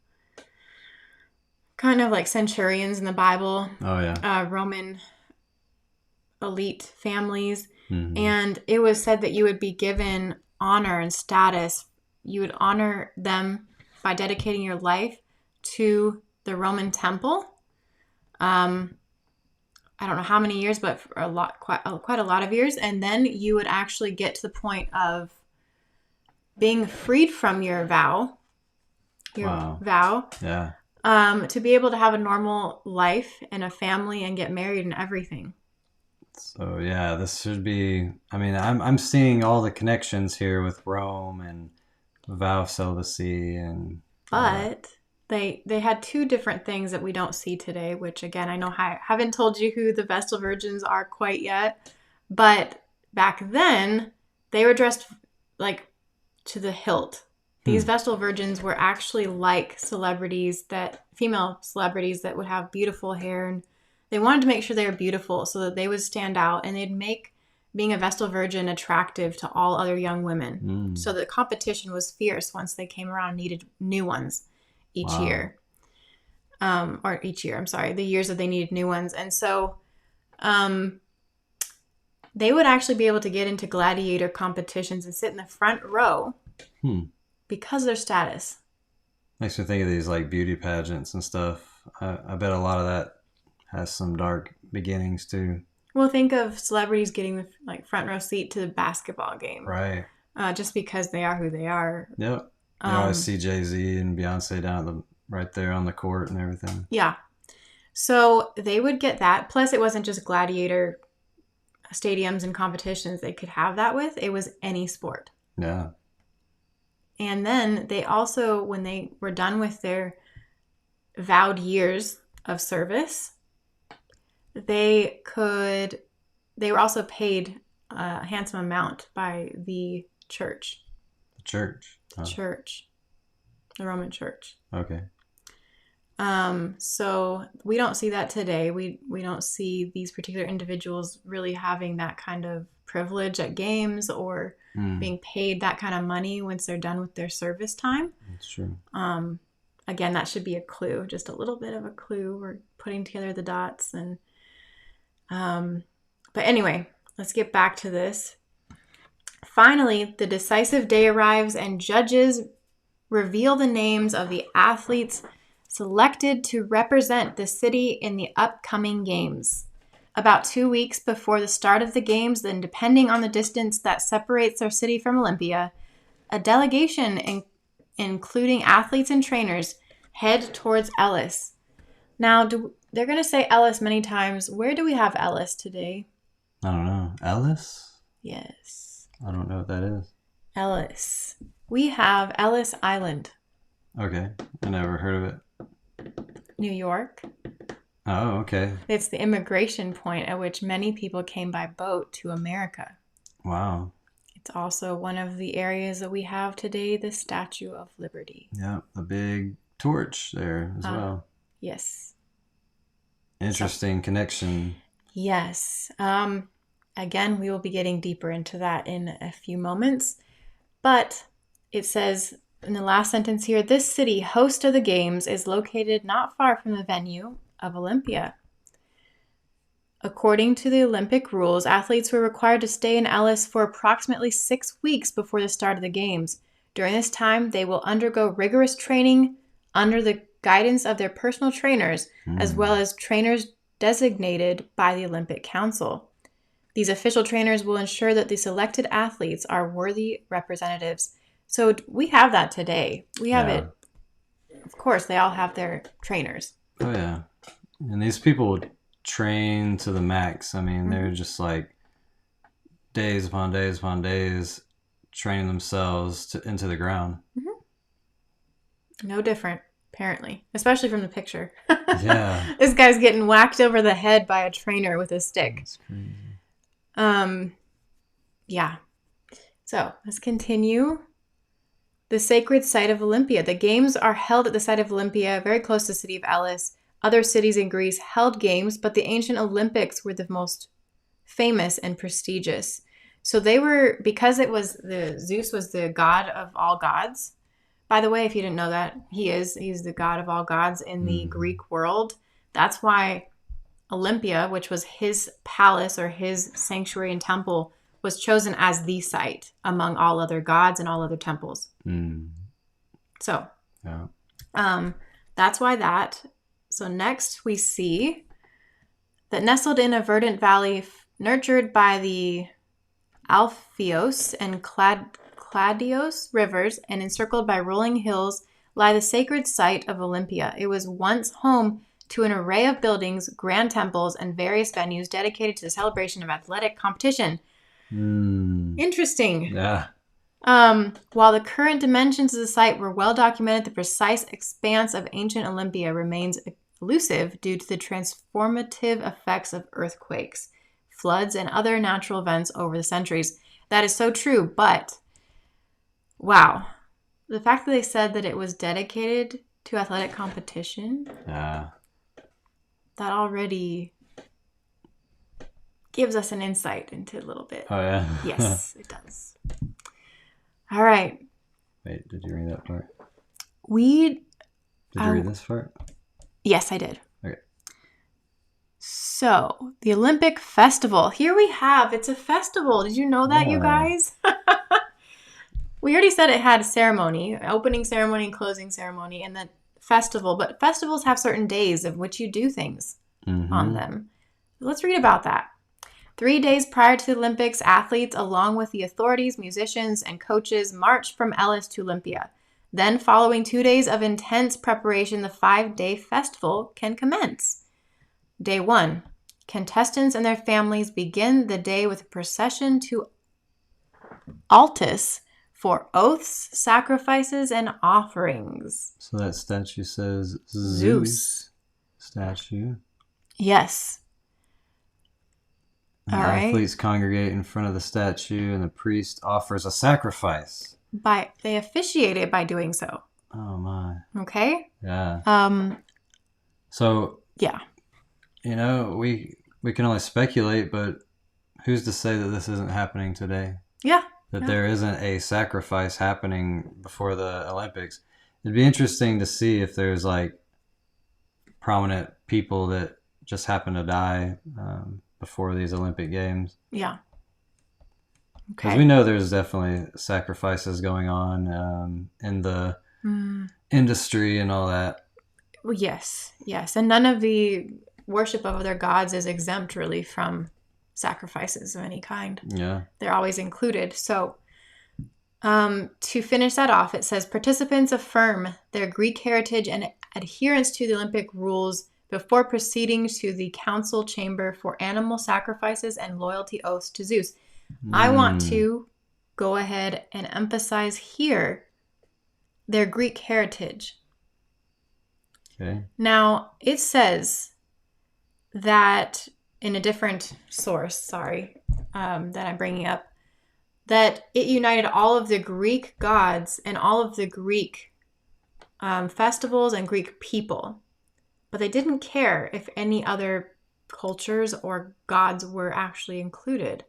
Kind of like centurions in the Bible. Oh, yeah. Roman elite families. And it was said that you would be given honor and status. You would honor them by dedicating your life to the Roman temple. I don't know how many years, but for quite a lot of years. And then you would actually get to the point of being freed from your vow. Yeah. To be able to have a normal life and a family and get married and everything. So yeah, this should be, I mean, I'm seeing all the connections here with Rome and vow of celibacy and. But they had two different things that we don't see today, which again, I know I haven't told you who the Vestal virgins are quite yet, but back then they were dressed like to the hilt. These Vestal virgins were actually like female celebrities that would have beautiful hair, and they wanted to make sure they were beautiful so that they would stand out, and they'd make being a Vestal virgin attractive to all other young women. So the competition was fierce once they came around and needed new ones each year. The years that they needed new ones. And so they would actually be able to get into gladiator competitions and sit in the front row because of their status. Makes me think of these like beauty pageants and stuff. I bet a lot of that has some dark beginnings too. Well, think of celebrities getting the front row seat to the basketball game, right? Just because they are who they are. Yep. You always see Jay-Z and Beyonce down right there on the court and everything. Yeah. So they would get that. Plus, it wasn't just gladiator stadiums and competitions they could have that with. It was any sport. Yeah. And then they also, when they were done with their vowed years of service, they were also paid a handsome amount by the church. The church? The church. The Roman church. Okay. So we don't see that today. We don't see these particular individuals really having that kind of privilege at games or being paid that kind of money once they're done with their service time. That's true. Again, that should be a clue, just a little bit of a clue. We're putting together the dots. And but anyway, let's get back to this. Finally, the decisive day arrives and judges reveal the names of the athletes selected to represent the city in the upcoming games. About 2 weeks before the start of the games, then depending on the distance that separates our city from Olympia, a delegation including athletes and trainers head towards Ellis. Now, they're going to say Ellis many times. Where do we have Ellis today? I don't know. Ellis? Yes. I don't know what that is. Ellis. We have Ellis Island. Okay. I never heard of it. New York. Oh, okay. It's the immigration point at which many people came by boat to America. Wow. It's also one of the areas that we have today, the Statue of Liberty. Yeah, a big torch there as well. Yes. Interesting connection. Yes. Again, we will be getting deeper into that in a few moments. But it says in the last sentence here, this city, host of the games, is located not far from the venue of Olympia. According to the Olympic rules, athletes were required to stay in Elis for approximately 6 weeks before the start of the games. During this time, they will undergo rigorous training under the guidance of their personal trainers, as well as trainers designated by the Olympic Council. These official trainers will ensure that the selected athletes are worthy representatives. So we have that today. We have it. Of course, they all have their trainers. Oh, yeah. And these people train to the max. I mean, they're just like days upon days upon days training themselves into the ground. No different, apparently, especially from the picture. Yeah. This guy's getting whacked over the head by a trainer with a stick. That's crazy. Yeah. So let's continue. The sacred site of Olympia. The games are held at the site of Olympia, very close to the city of Elis. Other cities in Greece held games, but the ancient Olympics were the most famous and prestigious. So they were, because it was Zeus was the god of all gods. By the way, if you didn't know that, he's the god of all gods in the Greek world. That's why Olympia, which was his palace or his sanctuary and temple, was chosen as the site among all other gods and all other temples. So, that's why that. So next we see that nestled in a verdant valley nurtured by the Alpheus and Cladios rivers and encircled by rolling hills lie the sacred site of Olympia. It was once home to an array of buildings, grand temples, and various venues dedicated to the celebration of athletic competition. Interesting. Yeah. While the current dimensions of the site were well documented, the precise expanse of ancient Olympia remains elusive due to the transformative effects of earthquakes, floods, and other natural events over the centuries. That is so true, but wow. The fact that they said that it was dedicated to athletic competition, that already gives us an insight into a little bit. Oh, yeah? Yes, it does. All right. Wait, did you read that part? Did you read this part? Yes, I did. Okay. So, the Olympic Festival. Here we have, it's a festival. Did you know that, you guys? We already said it had a ceremony, opening ceremony and closing ceremony, and then festival. But festivals have certain days of which you do things on them. Let's read about that. 3 days prior to the Olympics, athletes, along with the authorities, musicians, and coaches, marched from Elis to Olympia. Then, following 2 days of intense preparation, the 5-day festival can commence. Day 1. Contestants and their families begin the day with a procession to Altus for oaths, sacrifices, and offerings. So that statue says Zeus statue. Yes. And All the right. athletes congregate in front of the statue, and the priest offers a sacrifice. They officiate it by doing so. Oh, my. Okay? Yeah. So, yeah. You know, we can only speculate, but who's to say that this isn't happening today? Yeah. That there isn't a sacrifice happening before the Olympics. It'd be interesting to see if there's like prominent people that just happen to die before these Olympic Games. Yeah. Because Okay. we know there's definitely sacrifices going on in the industry and all that. Well, yes. And none of the worship of other gods is exempt really from sacrifices of any kind. Yeah. They're always included. So to finish that off, it says participants affirm their Greek heritage and adherence to the Olympic rules before proceeding to the council chamber for animal sacrifices and loyalty oaths to Zeus. I want to go ahead and emphasize here their Greek heritage. Okay. Now, it says that in a different source, that I'm bringing up, that it united all of the Greek gods and all of the Greek festivals and Greek people. But they didn't care if any other cultures or gods were actually included.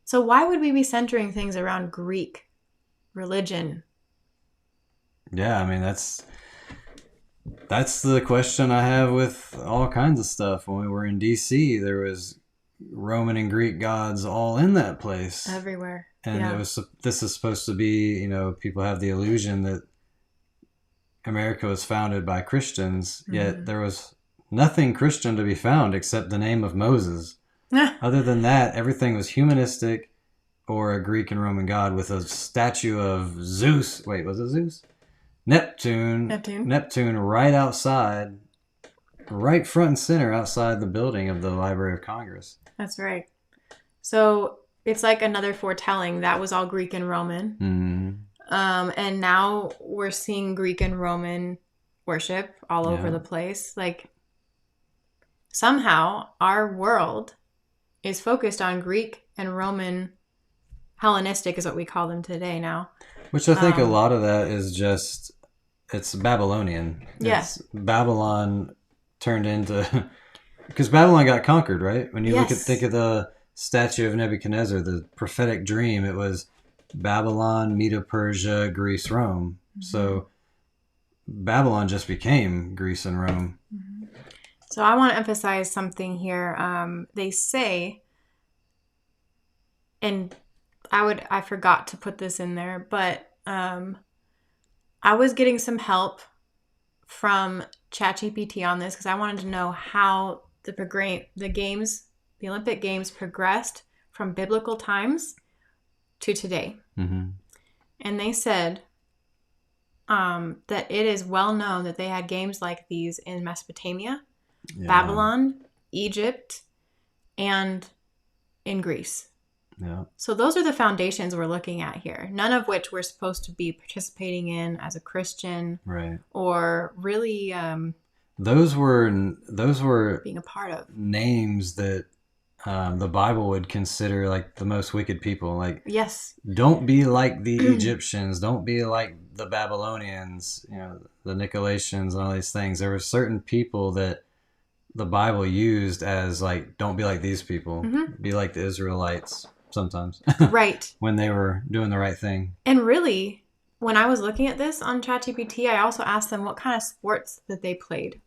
So why would we be centering things around Greek religion? Yeah, I mean, that's the question I have with all kinds of stuff. When we were in DC, there was Roman and Greek gods all in that place. Everywhere. And this is supposed to be, people have the illusion that America was founded by Christians, yet there was nothing Christian to be found except the name of Moses. Other than that, everything was humanistic or a Greek and Roman god with a statue of Zeus. Wait, was it Zeus? Neptune right outside, right front and center outside the building of the Library of Congress. That's right. So it's like another foretelling. That was all Greek and Roman. Mm-hmm. And now we're seeing Greek and Roman worship all over the place. Like, somehow our world is focused on Greek and Roman. Hellenistic is what we call them today now. Which I think a lot of that is just, it's Babylonian. Yes. Babylon turned into, because Babylon got conquered, right? When you think of the statue of Nebuchadnezzar, the prophetic dream, it was Babylon, Medo-Persia, Greece, Rome. Mm-hmm. So Babylon just became Greece and Rome. Mm-hmm. So I want to emphasize something here. They say, and I forgot to put this in there, but I was getting some help from ChatGPT on this because I wanted to know how the Olympic Games progressed from biblical times to today. Mm-hmm. And they said that it is well known that they had games like these in Mesopotamia, Babylon, Egypt, and in Greece. Yeah. So those are the foundations we're looking at here, none of which we're supposed to be participating in as a Christian, right? Or really those were being a part of names that the Bible would consider like the most wicked people. Like, yes, don't be like the Egyptians, don't be like the Babylonians, the Nicolaitans and all these things. There were certain people that the Bible used as like, don't be like these people, be like the Israelites. Sometimes. Right. When they were doing the right thing. And really, when I was looking at this on ChatGPT, I also asked them what kind of sports that they played.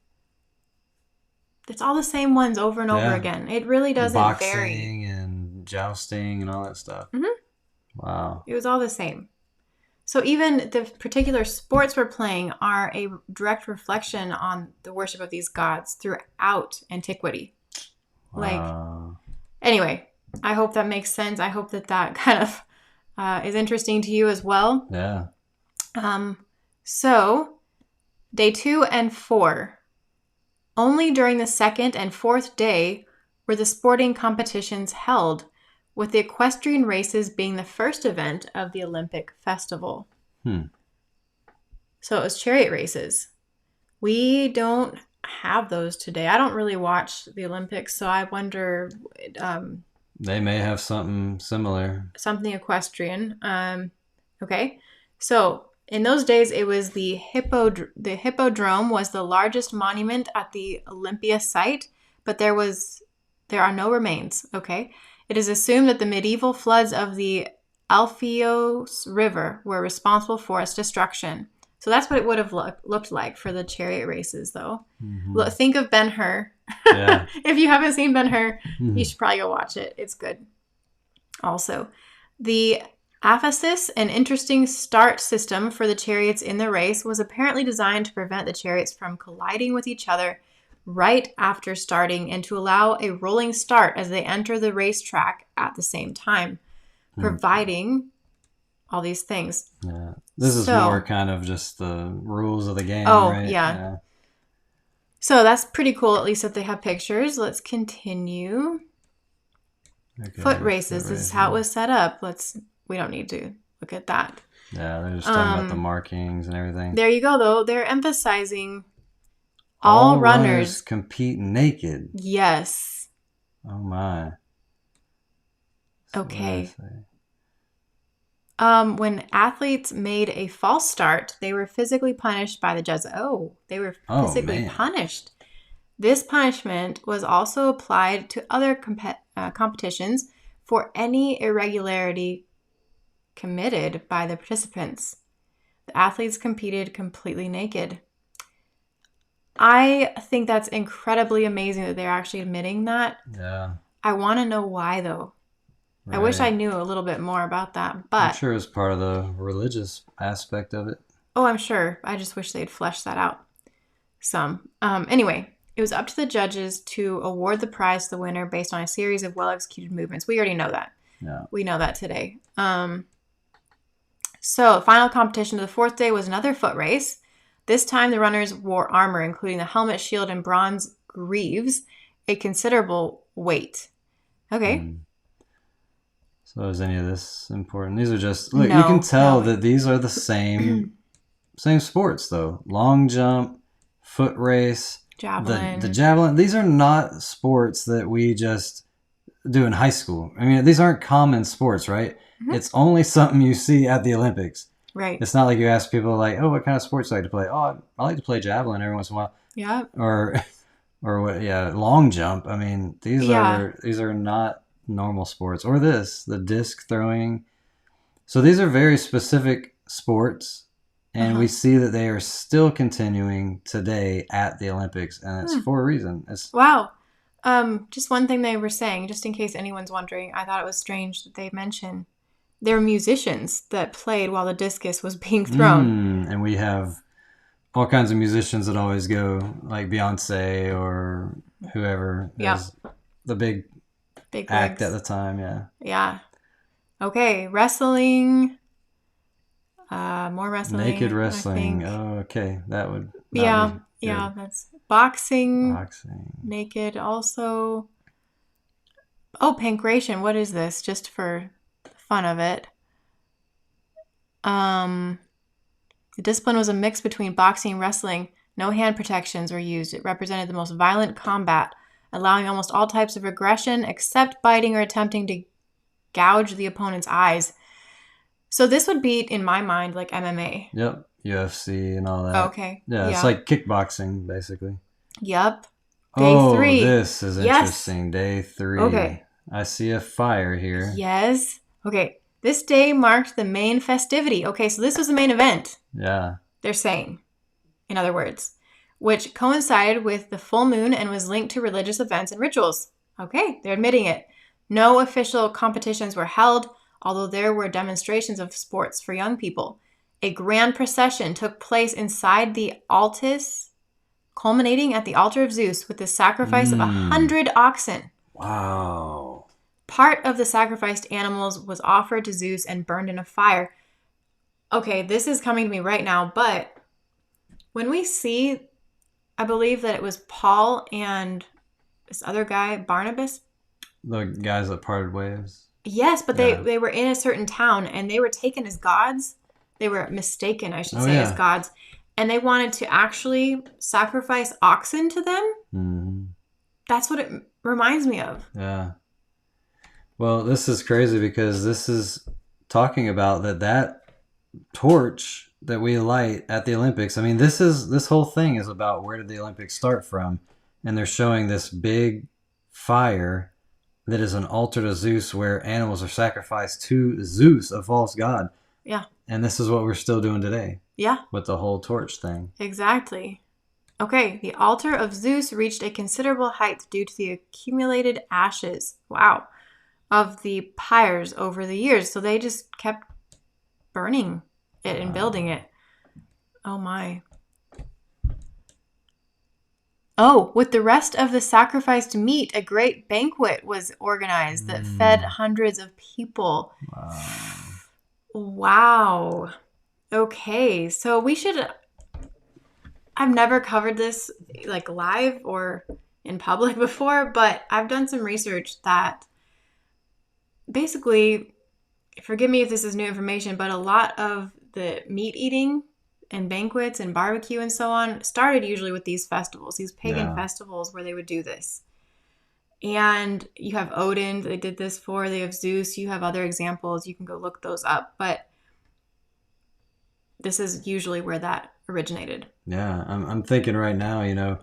It's all the same ones over and over again. It really doesn't vary. Boxing and jousting and all that stuff. Mm-hmm. Wow. It was all the same. So even the particular sports we're playing are a direct reflection on the worship of these gods throughout antiquity. Wow. Anyway, I hope that makes sense. I hope that kind of is interesting to you as well. Yeah. So, day 2 and 4. Only during the 2nd and 4th day were the sporting competitions held, with the equestrian races being the first event of the Olympic festival. So it was chariot races. We don't have those today. I don't really watch the Olympics, so I wonder... they may have something similar. Something equestrian. Okay. So in those days, it was the Hippodrome was the largest monument at the Olympia site, but there are no remains. Okay. It is assumed that the medieval floods of the Alpheus River were responsible for its destruction. So that's what it would have looked like for the chariot races, though. Mm-hmm. Think of Ben-Hur. Yeah. If you haven't seen Ben-Hur, you should probably go watch it. It's good. Also, the aphesis, an interesting start system for the chariots in the race, was apparently designed to prevent the chariots from colliding with each other right after starting and to allow a rolling start as they enter the racetrack at the same time, providing all these things. Yeah. This is more kind of just the rules of the game, right? Yeah. So that's pretty cool, at least that they have pictures. Let's continue. Okay, foot races. This is how it was set up. We don't need to look at that. Yeah, they're just talking about the markings and everything. There you go, though. They're emphasizing all runners compete naked. Yes. Oh, my. Okay. When athletes made a false start, they were physically punished by the judge. Oh, they were physically punished. This punishment was also applied to other competitions for any irregularity committed by the participants. The athletes competed completely naked. I think that's incredibly amazing that they're actually admitting that. Yeah. I want to know why, though. Right. I wish I knew a little bit more about that, but I'm sure it's part of the religious aspect of it. Oh, I'm sure. I just wish they'd fleshed that out some. Anyway, it was up to the judges to award the prize to the winner based on a series of well-executed movements. We already know that. Yeah. We know that today. So, final competition of the fourth day was another foot race. This time, the runners wore armor, including the helmet, shield, and bronze greaves, a considerable weight. Okay. So is any of this important? These are just, look, you can tell that these are the same sports, though. Long jump, foot race, javelin. The javelin. These are not sports that we just do in high school. I mean, these aren't common sports, right? Mm-hmm. It's only something you see at the Olympics. Right. It's not like you ask people like, oh, what kind of sports do you like to play? Oh, I like to play javelin every once in a while. Yeah. Or what? Yeah, long jump. I mean, these are not normal sports. Or the disc throwing. So these are very specific sports, and we see that they are still continuing today at the Olympics, and it's for a reason. Wow. Just one thing they were saying, just in case anyone's wondering, I thought it was strange that they mentioned there were musicians that played while the discus was being thrown. And we have all kinds of musicians that always go, like Beyonce or whoever is the big act at the time. Yeah. Yeah. Okay. Wrestling. More wrestling. Naked wrestling. Oh, okay. That would. Yeah. That's boxing. Naked also. Oh, pancration. What is this? Just for fun of it. The discipline was a mix between boxing and wrestling. No hand protections were used. It represented the most violent combat, allowing almost all types of aggression except biting or attempting to gouge the opponent's eyes. So this would be, in my mind, like MMA. Yep. UFC and all that. Okay. Yeah, it's like kickboxing, basically. Yep. Day 3. This is interesting. Day 3. Okay. I see a fire here. Yes. Okay. This day marked the main festivity. Okay, so this was the main event. Yeah. They're saying, in other words, which coincided with the full moon and was linked to religious events and rituals. Okay, they're admitting it. No official competitions were held, although there were demonstrations of sports for young people. A grand procession took place inside the altis, culminating at the altar of Zeus with the sacrifice of 100 oxen. Wow. Part of the sacrificed animals was offered to Zeus and burned in a fire. Okay, this is coming to me right now, but when we see, I believe that it was Paul and this other guy, Barnabas. The guys that parted ways. Yes, but they were in a certain town and they were taken as gods. They were mistaken, I should say, as gods. And they wanted to actually sacrifice oxen to them. Mm-hmm. That's what it reminds me of. Yeah. Well, this is crazy because this is talking about that torch that we light at the Olympics. I mean, this whole thing is about where did the Olympics start from? And they're showing this big fire that is an altar to Zeus where animals are sacrificed to Zeus, a false god. Yeah. And this is what we're still doing today. Yeah. With the whole torch thing. Exactly. Okay, the altar of Zeus reached a considerable height due to the accumulated ashes. Wow. Of the pyres over the years. So they just kept burning it and building it. Oh my. Oh, with the rest of the sacrificed meat, a great banquet was organized that fed hundreds of people. Wow. Okay, so we should... I've never covered this like live or in public before, but I've done some research that basically, forgive me if this is new information, but a lot of the meat eating and banquets and barbecue and so on started usually with these festivals, these pagan festivals where they would do this. And you have Odin, they did this for. They have Zeus. You have other examples. You can go look those up. But this is usually where that originated. Yeah, I'm thinking right now,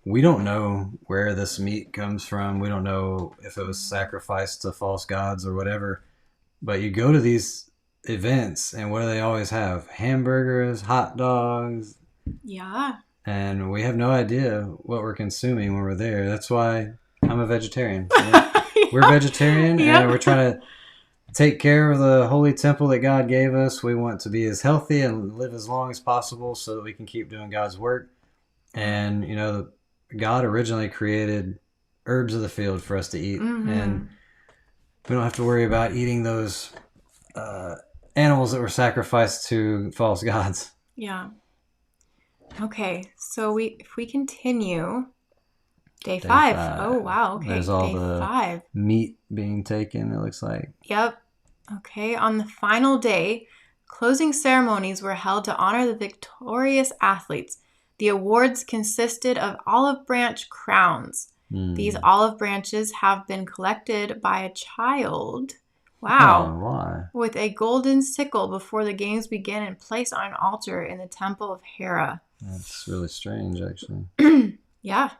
we don't know where this meat comes from. We don't know if it was sacrificed to false gods or whatever. But you go to these events, and what do they always have? Hamburgers, hot dogs. Yeah. And we have no idea what we're consuming when we're there. That's why I'm a vegetarian. We're vegetarian, and we're trying to take care of the holy temple that God gave us. We want to be as healthy and live as long as possible so that we can keep doing God's work. And, God originally created herbs of the field for us to eat. Mm-hmm. And we don't have to worry about eating those animals that were sacrificed to false gods. Yeah. Okay, so if we continue, day five. Oh, wow. Okay, there's all day the 5. Meat being taken, it looks like. Yep. Okay, on the final day, closing ceremonies were held to honor the victorious athletes. The awards consisted of olive branch crowns. These olive branches have been collected by a child. Wow. Oh, why? With a golden sickle before the games began and placed on an altar in the temple of Hera. That's really strange, actually. Yeah.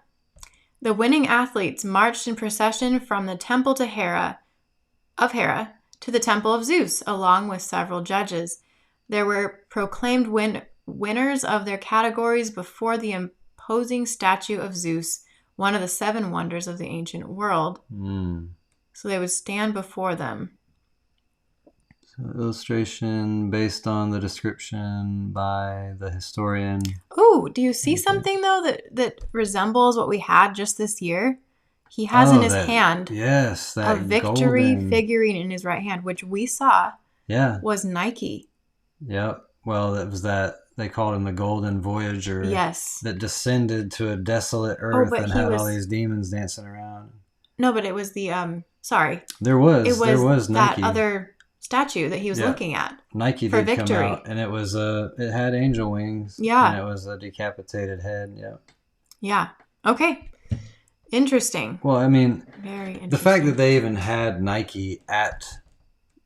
The winning athletes marched in procession from the temple to Hera to the temple of Zeus, along with several judges. There were proclaimed winners of their categories before the imposing statue of Zeus, one of the 7 wonders of the ancient world. So they would stand before them. So illustration based on the description by the historian. Oh, do you see something though that resembles what we had just this year? He has in his hand that a victory golden figurine in his right hand, which we saw was Nike. Yep. Well, it was that they called him the Golden Voyager. Yes. That descended to a desolate earth and had all these demons dancing around. No, but it was the sorry. There was Nike. That other statue that he was looking at. Nike for did victory. come out, and it had angel wings. Yeah. And it was a decapitated head. Yeah. Yeah. Okay. Interesting. Well, I mean, very interesting. The fact that they even had Nike at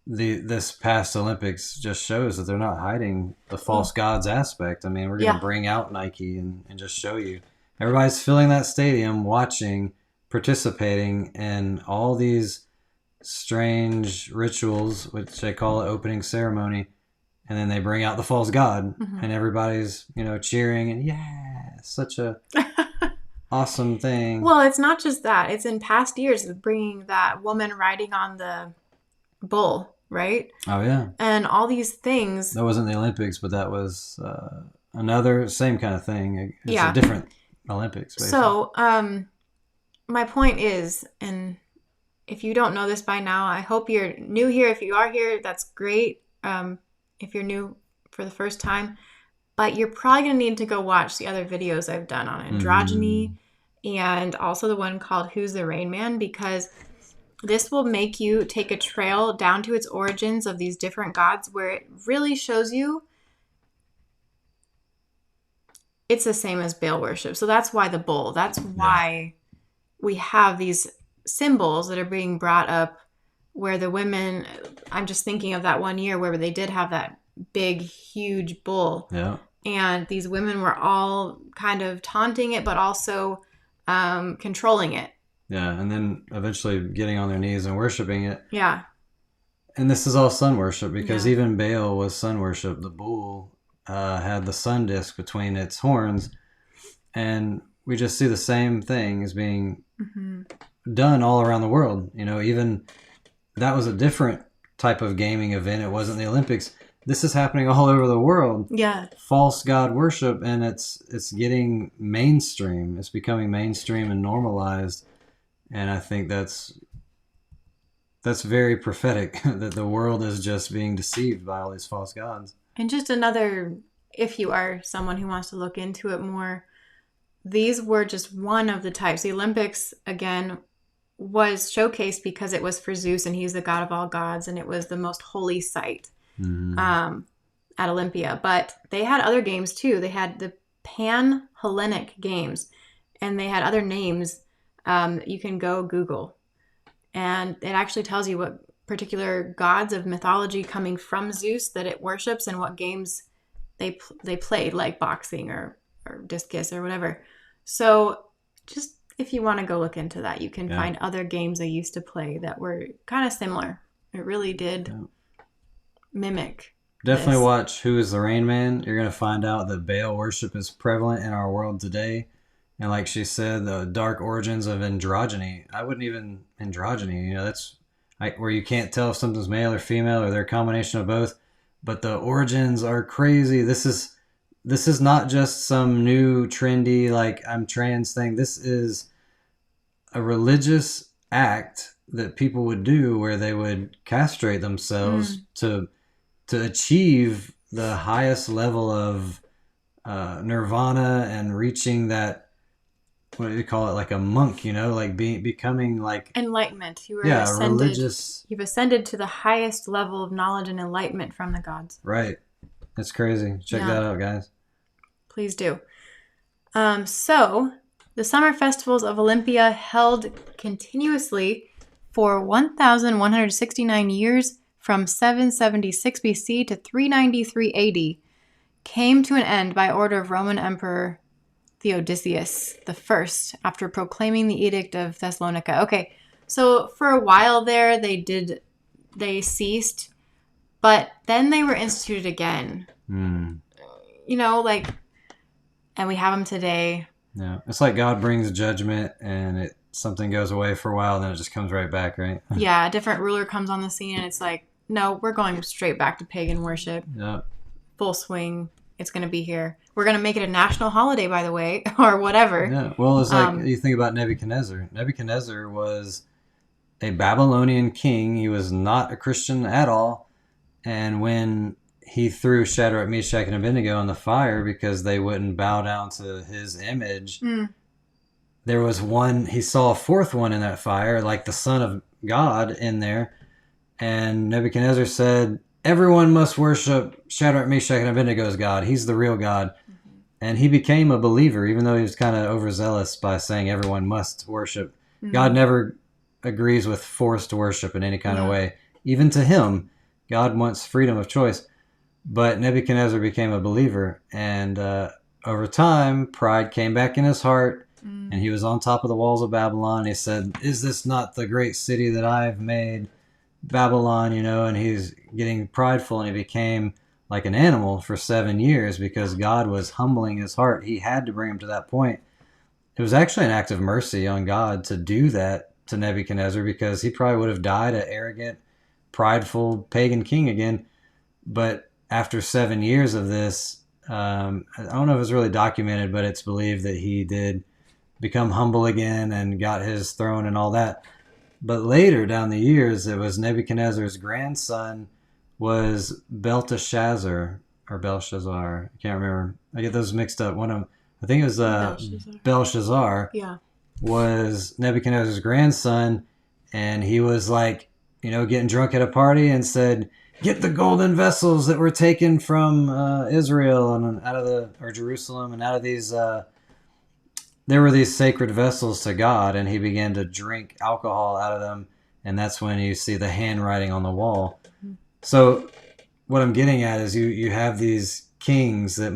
this past Olympics just shows that they're not hiding the false gods aspect. I mean, we're going to bring out Nike and just show you. Everybody's filling that stadium, watching, participating in all these strange rituals, which they call it opening ceremony. And then they bring out the false god, and everybody's, cheering and such a awesome thing. Well, it's not just that. It's in past years of bringing that woman riding on the bull, right? Oh, yeah. And all these things. That wasn't the Olympics, but that was another same kind of thing. It's a different Olympics, basically. So, my point is, and if you don't know this by now, I hope you're new here. If you are here, that's great. If you're new for the first time, but you're probably going to need to go watch the other videos I've done on androgyny and also the one called Who's the Rain Man, because this will make you take a trail down to its origins of these different gods, where it really shows you it's the same as Baal worship. So that's why the bull. That's why we have these symbols that are being brought up where the women, I'm just thinking of that one year where they did have that big, huge bull. Yeah. And these women were all kind of taunting it, but also controlling it. Yeah, and then eventually getting on their knees and worshiping it. Yeah. And this is all sun worship, because even Baal was sun worship. The bull had the sun disk between its horns. And we just see the same thing as being done all around the world. Even that was a different type of gaming event. It wasn't the Olympics. This is happening all over the world. Yeah. False god worship, and it's getting mainstream. It's becoming mainstream and normalized. And I think that's very prophetic that the world is just being deceived by all these false gods. And just another, if you are someone who wants to look into it more, these were just one of the types. The Olympics, again, was showcased because it was for Zeus, and he's the god of all gods, and it was the most holy site at Olympia. But they had other games too. They had the Pan-Hellenic Games, and they had other names You can go Google, and it actually tells you what particular gods of mythology coming from Zeus that it worships and what games they played, like boxing or discus or whatever. So just if you want to go look into that, you can find other games they used to play that were kind of similar. It really did mimic. Definitely watch Who is the Rain Man. You're going to find out that Baal worship is prevalent in our world today. And like she said, the dark origins of androgyny. I wouldn't even androgyny, that's where you can't tell if something's male or female or they're a combination of both. But the origins are crazy. This is not just some new trendy, like I'm trans thing. This is a religious act that people would do where they would castrate themselves to achieve the highest level of nirvana and reaching that, what do you call it, like a monk, like becoming like enlightenment. You were ascended, religious. You've ascended to the highest level of knowledge and enlightenment from the gods. Right. It's crazy. Check that out, guys. Please do. So the summer festivals of Olympia, held continuously for 1,169 years from 776 BC to 393 AD, came to an end by order of Roman Emperor Theodosius I after proclaiming the Edict of Thessalonica. Okay, so for a while there, they ceased, but then they were instituted again. And we have them today. Yeah, it's like God brings judgment and something goes away for a while, then it just comes right back, right? Yeah, a different ruler comes on the scene and it's like, no, we're going straight back to pagan worship. Yeah. Full swing. It's going to be here. We're going to make it a national holiday, by the way, or whatever. Yeah, well, it's like you think about Nebuchadnezzar. Nebuchadnezzar was a Babylonian king. He was not a Christian at all. And when he threw Shadrach, Meshach, and Abednego in the fire because they wouldn't bow down to his image, there was one, he saw a fourth one in that fire, like the Son of God in there. And Nebuchadnezzar said, everyone must worship Shadrach, Meshach, and Abednego's God. He's the real God. And he became a believer, even though he was kind of overzealous by saying everyone must worship. God never agrees with forced worship in any kind of way. Even to him, God wants freedom of choice. But Nebuchadnezzar became a believer. And over time, pride came back in his heart. And he was on top of the walls of Babylon. He said, is this not the great city that I've made? Babylon, and he's getting prideful, and he became like an animal for 7 years because God was humbling his heart. He had to bring him to that point. It was actually an act of mercy on God to do that to Nebuchadnezzar because he probably would have died an arrogant, prideful pagan king again. But after 7 years of this, I don't know if it's really documented, but it's believed that he did become humble again and got his throne and all that. But later down the years, it was Nebuchadnezzar's grandson was Belteshazzar or Belshazzar. I can't remember. I get those mixed up. I think it was Belshazzar. Yeah. Was Nebuchadnezzar's grandson, and he was like, getting drunk at a party and said, "Get the golden vessels that were taken from Israel and or Jerusalem, and out of these." There were these sacred vessels to God, and he began to drink alcohol out of them, and that's when you see the handwriting on the wall. So what I'm getting at is you have these kings that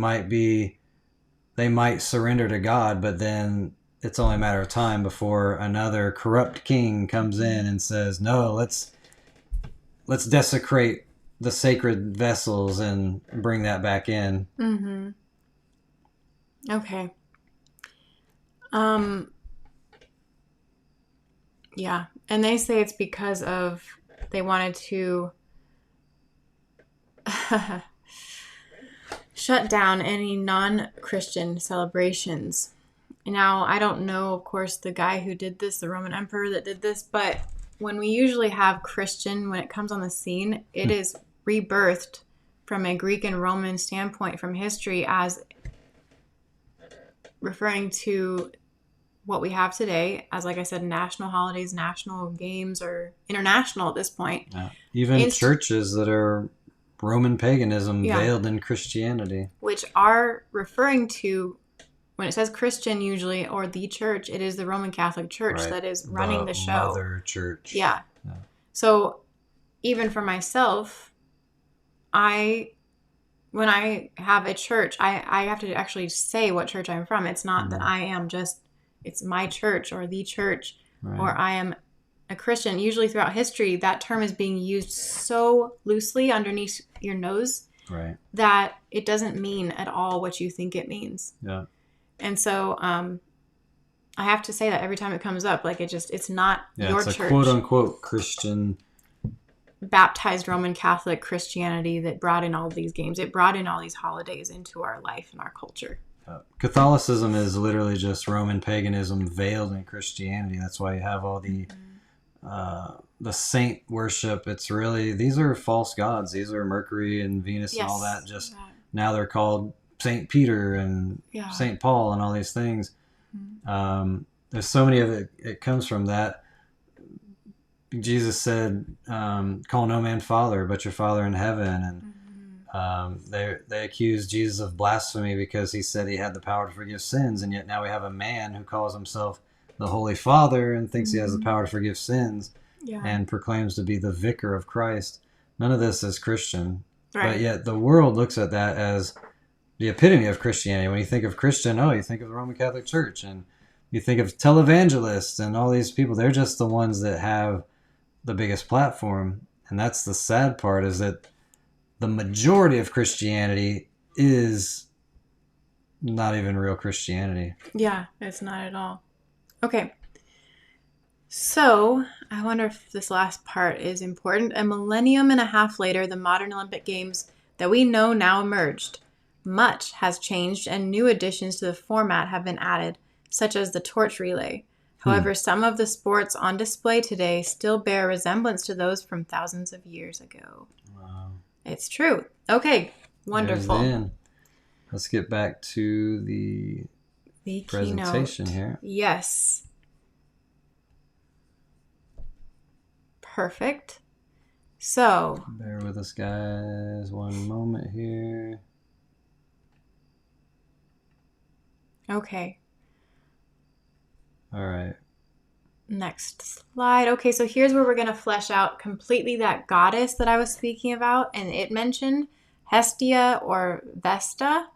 they might surrender to God, but then it's only a matter of time before another corrupt king comes in and says, no, let's desecrate the sacred vessels and bring that back in. Okay. Yeah, and they say it's because they wanted to shut down any non-Christian celebrations. Now, I don't know, of course, the guy who did this, the Roman emperor that did this, but when we usually have Christian, when it comes on the scene, it is rebirthed from a Greek and Roman standpoint from history as referring to what we have today as, like I said, national holidays, national games, or international at this point. Yeah. Even churches that are Roman paganism veiled in Christianity. Which are referring to when it says Christian usually, or the church, it is the Roman Catholic Church Right. that is running the show. Mother church. Yeah. So even for myself, when I have a church, I have to actually say what church I'm from. It's not that I am just, it's my church or the church, or I am a Christian. Usually throughout history, that term is being used so loosely underneath your nose that it doesn't mean at all what you think it means. Yeah. And so I have to say that every time it comes up, like it's not your it's church. a quote unquote Christian, baptized Roman Catholic Christianity that brought in all these games. It brought in all these holidays into our life and our culture. Catholicism is literally just Roman paganism veiled in Christianity. That's why you have all the saint worship. It's really, these are false gods. These are Mercury and Venus and all that. Just now they're called Saint Peter and Saint Paul and all these things. There's so many of it. It comes from that. Jesus said, call no man father but your Father in heaven. And they accused Jesus of blasphemy because he said he had the power to forgive sins, and yet now we have a man who calls himself the Holy Father and thinks he has the power to forgive sins and proclaims to be the vicar of Christ. None of this is Christian. But yet the world looks at that as the epitome of Christianity. When you think of Christian, you think of the Roman Catholic Church, and you think of televangelists and all these people. They're just the ones that have the biggest platform. And that's the sad part, is that the majority of Christianity is not even real Christianity. Yeah, it's not at all. Okay. So I wonder if this last part is important. A millennium and a half later, the modern Olympic Games that we know now emerged. Much has changed and new additions to the format have been added, such as the torch relay. However, some of the sports on display today still bear resemblance to those from thousands of years ago. Wow. It's true. Okay, wonderful. Let's get back to the presentation keynote here. Yes. Perfect. So, bear with us, guys. One moment here. Okay. All right. Next slide. Okay, so here's where we're going to flesh out completely that goddess that I was speaking about, and it mentioned Hestia or Vesta.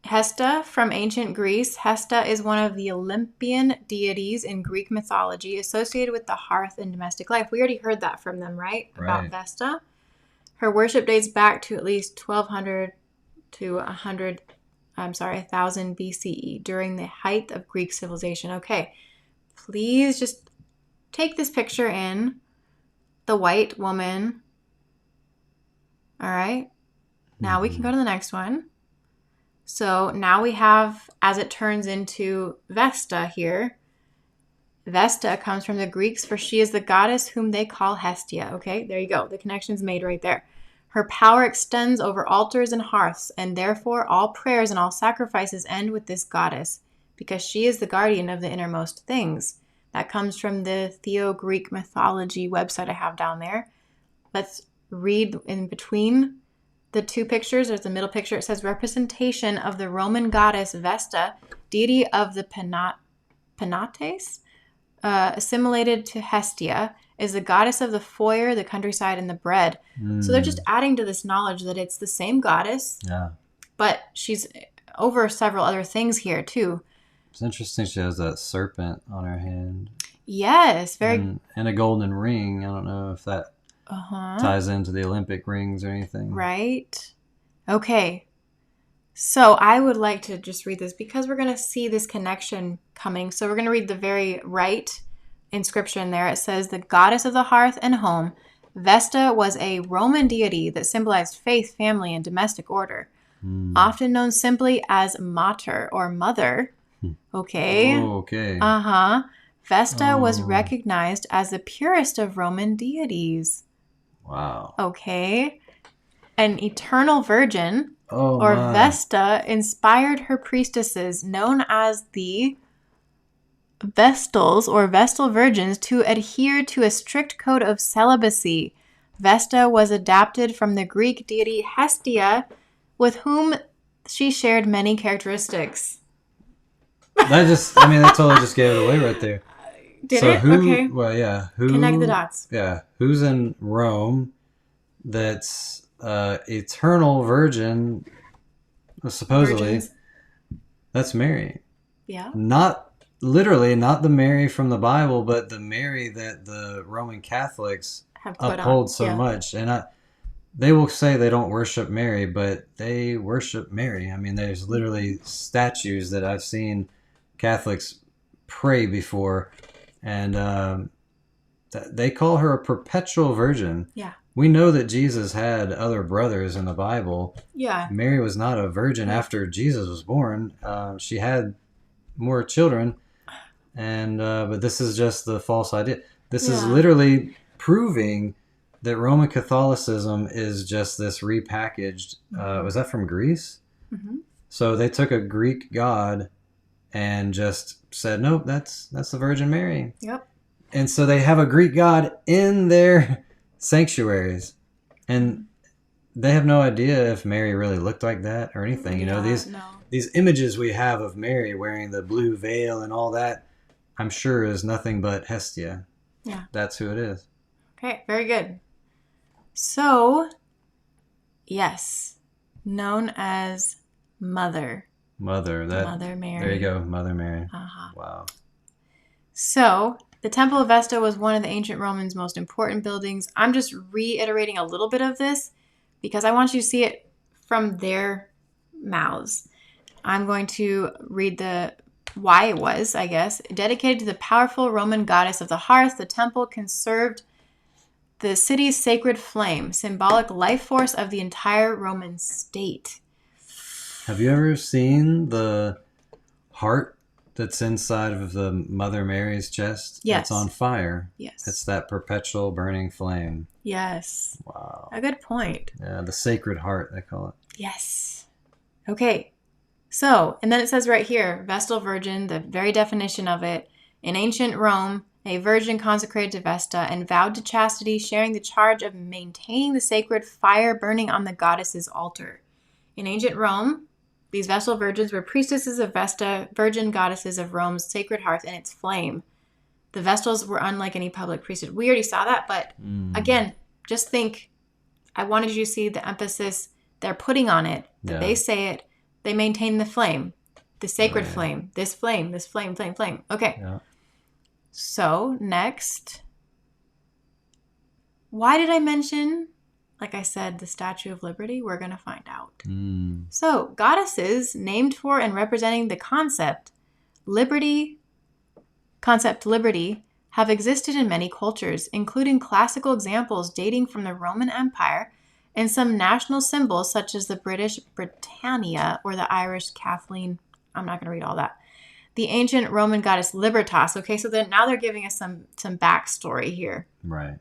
Hesta from ancient Greece. Hesta is one of the Olympian deities in Greek mythology associated with the hearth and domestic life. We already heard that from them, right? About Vesta. Her worship dates back to at least 1200 to 1000 BCE during the height of Greek civilization. Okay, please just take this picture in. The white woman. All right. Now we can go to the next one. So now we have, as it turns into Vesta here, Vesta comes from the Greeks, for she is the goddess whom they call Hestia. Okay, there you go. The connection's made right there. Her power extends over altars and hearths, and therefore all prayers and all sacrifices end with this goddess, because she is the guardian of the innermost things. That comes from the Theo-Greek mythology website I have down there. Let's read in between the two pictures. There's the middle picture. It says, representation of the Roman goddess Vesta, deity of the Penates, assimilated to Hestia, is the goddess of the foyer, the countryside, and the bread. So they're just adding to this knowledge that it's the same goddess, but she's over several other things here too. It's interesting she has that serpent on her hand. Yes, and a golden ring. I don't know if that ties into the Olympic rings or anything. Right. Okay. So I would like to just read this because we're going to see this connection coming. So we're going to read the very right inscription there. It says, the goddess of the hearth and home, Vesta was a Roman deity that symbolized faith, family, and domestic order. Often known simply as Mater or Mother. Okay. Oh, okay. Vesta was recognized as the purest of Roman deities. Wow. Okay. An eternal virgin, Vesta, inspired her priestesses, known as the Vestals or Vestal virgins, to adhere to a strict code of celibacy. Vesta was adapted from the Greek deity Hestia, with whom She shared many characteristics. They totally just gave it away right there. Did it? Okay. Well, yeah. Who? Connect the dots. Yeah. Who's in Rome that's eternal virgin, supposedly? Virgins. That's Mary. Yeah. Not literally, not the Mary from the Bible, but the Mary that the Roman Catholics uphold so much. And they will say they don't worship Mary, but they worship Mary. I mean, there's literally statues that I've seen Catholics pray before, and they call her a perpetual virgin. Yeah. We know that Jesus had other brothers in the Bible. Yeah. Mary was not a virgin after Jesus was born. She had more children, and but this is just the false idea. This is literally proving that Roman Catholicism is just this repackaged. Was that from Greece? Mm-hmm. So they took a Greek god and just said, nope, that's the Virgin Mary. Yep. And so they have a Greek god in their sanctuaries, and they have no idea if Mary really looked like that or anything. You know, these images we have of Mary wearing the blue veil and all that, I'm sure is nothing but Hestia. Yeah. That's who it is. Okay, very good. So, yes, known as Mother Mother Mary. There you go, Mother Mary. Uh-huh. Wow. So, the Temple of Vestal was one of the ancient Romans' most important buildings. I'm just reiterating a little bit of this because I want you to see it from their mouths. I'm going to read why it was, I guess. Dedicated to the powerful Roman goddess of the hearth, the temple conserved the city's sacred flame, symbolic life force of the entire Roman state. Have you ever seen the heart that's inside of the Mother Mary's chest? Yes. It's on fire. Yes. It's that perpetual burning flame. Yes. Wow. A good point. Yeah, the sacred heart, they call it. Yes. Okay. So, and then it says right here, Vestal Virgin, the very definition of it. In ancient Rome, a virgin consecrated to Vesta and vowed to chastity, sharing the charge of maintaining the sacred fire burning on the goddess's altar. In ancient Rome, these Vestal virgins were priestesses of Vesta, virgin goddesses of Rome's sacred hearth and its flame. The Vestals were unlike any public priesthood. We already saw that, but again, just think, I wanted you to see the emphasis they're putting on it. That they say it, they maintain the flame, the sacred flame, this flame, flame. Okay. Yeah. So, next, why did I mention, like I said, the Statue of Liberty? We're going to find out. So, goddesses named for and representing the concept liberty, have existed in many cultures, including classical examples dating from the Roman Empire and some national symbols such as the British Britannia or the Irish Kathleen. I'm not going to read all that. The ancient Roman goddess Libertas. Okay, so now they're giving us some backstory here. Right.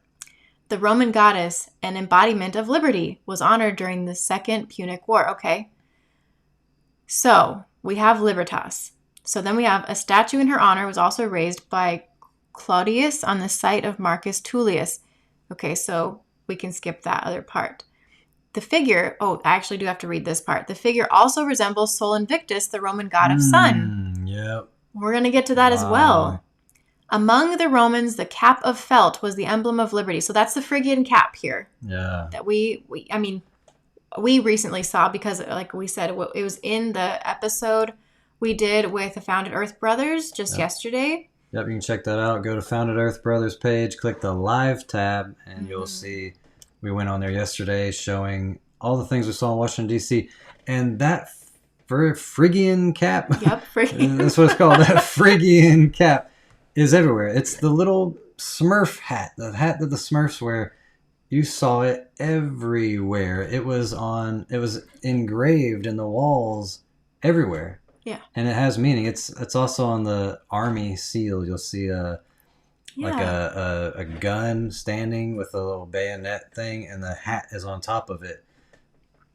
The Roman goddess, an embodiment of liberty, was honored during the Second Punic War. Okay. So we have Libertas. So then we have a statue in her honor was also raised by Claudius on the site of Marcus Tullius. Okay, so we can skip that other part. The figure, I actually do have to read this part. The figure also resembles Sol Invictus, the Roman god of sun. Yep. We're going to get to that as well. Among the Romans, the cap of felt was the emblem of liberty. So that's the Phrygian cap here. Yeah. That we recently saw because, like we said, it was in the episode we did with the Founded Earth Brothers just yesterday. Yep, you can check that out. Go to Founded Earth Brothers page, click the live tab, and you'll see we went on there yesterday showing all the things we saw in Washington, D.C. And that Phrygian cap, yep, Phrygian. That's what it's called, that Phrygian cap is everywhere. It's the little Smurf hat, the hat that the Smurfs wear. You saw it everywhere. It was engraved in the walls everywhere. Yeah. And it has meaning. It's also on the army seal. You'll see a gun standing with a little bayonet thing, and the hat is on top of it.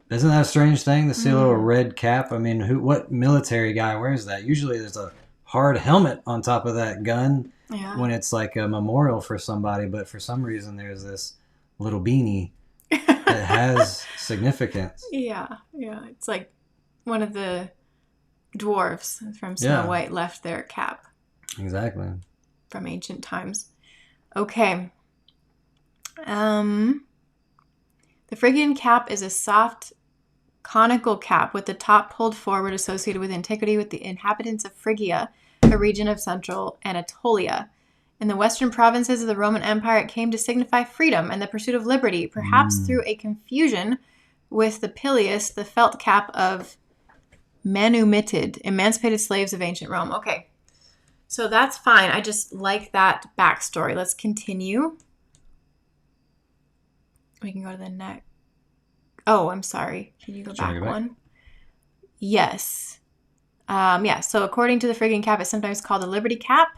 Isn't that a strange thing to see a little red cap? I mean, what military guy wears that? Usually there's a hard helmet on top of that gun when it's like a memorial for somebody, but for some reason there's this little beanie that has significance. Yeah. It's like one of the dwarves from Snow White left their cap. Exactly. From ancient times. Okay. The Phrygian cap is a soft conical cap with the top pulled forward, associated with antiquity with the inhabitants of Phrygia, a region of central Anatolia. In the western provinces of the Roman Empire, it came to signify freedom and the pursuit of liberty, perhaps through a confusion with the pileus, the felt cap of manumitted, emancipated slaves of ancient Rome. Okay, so that's fine. I just like that backstory. Let's continue. We can go to the next. Oh, I'm sorry. Can you go back one? Yes. So according to the Phrygian cap, it's sometimes called the Liberty cap.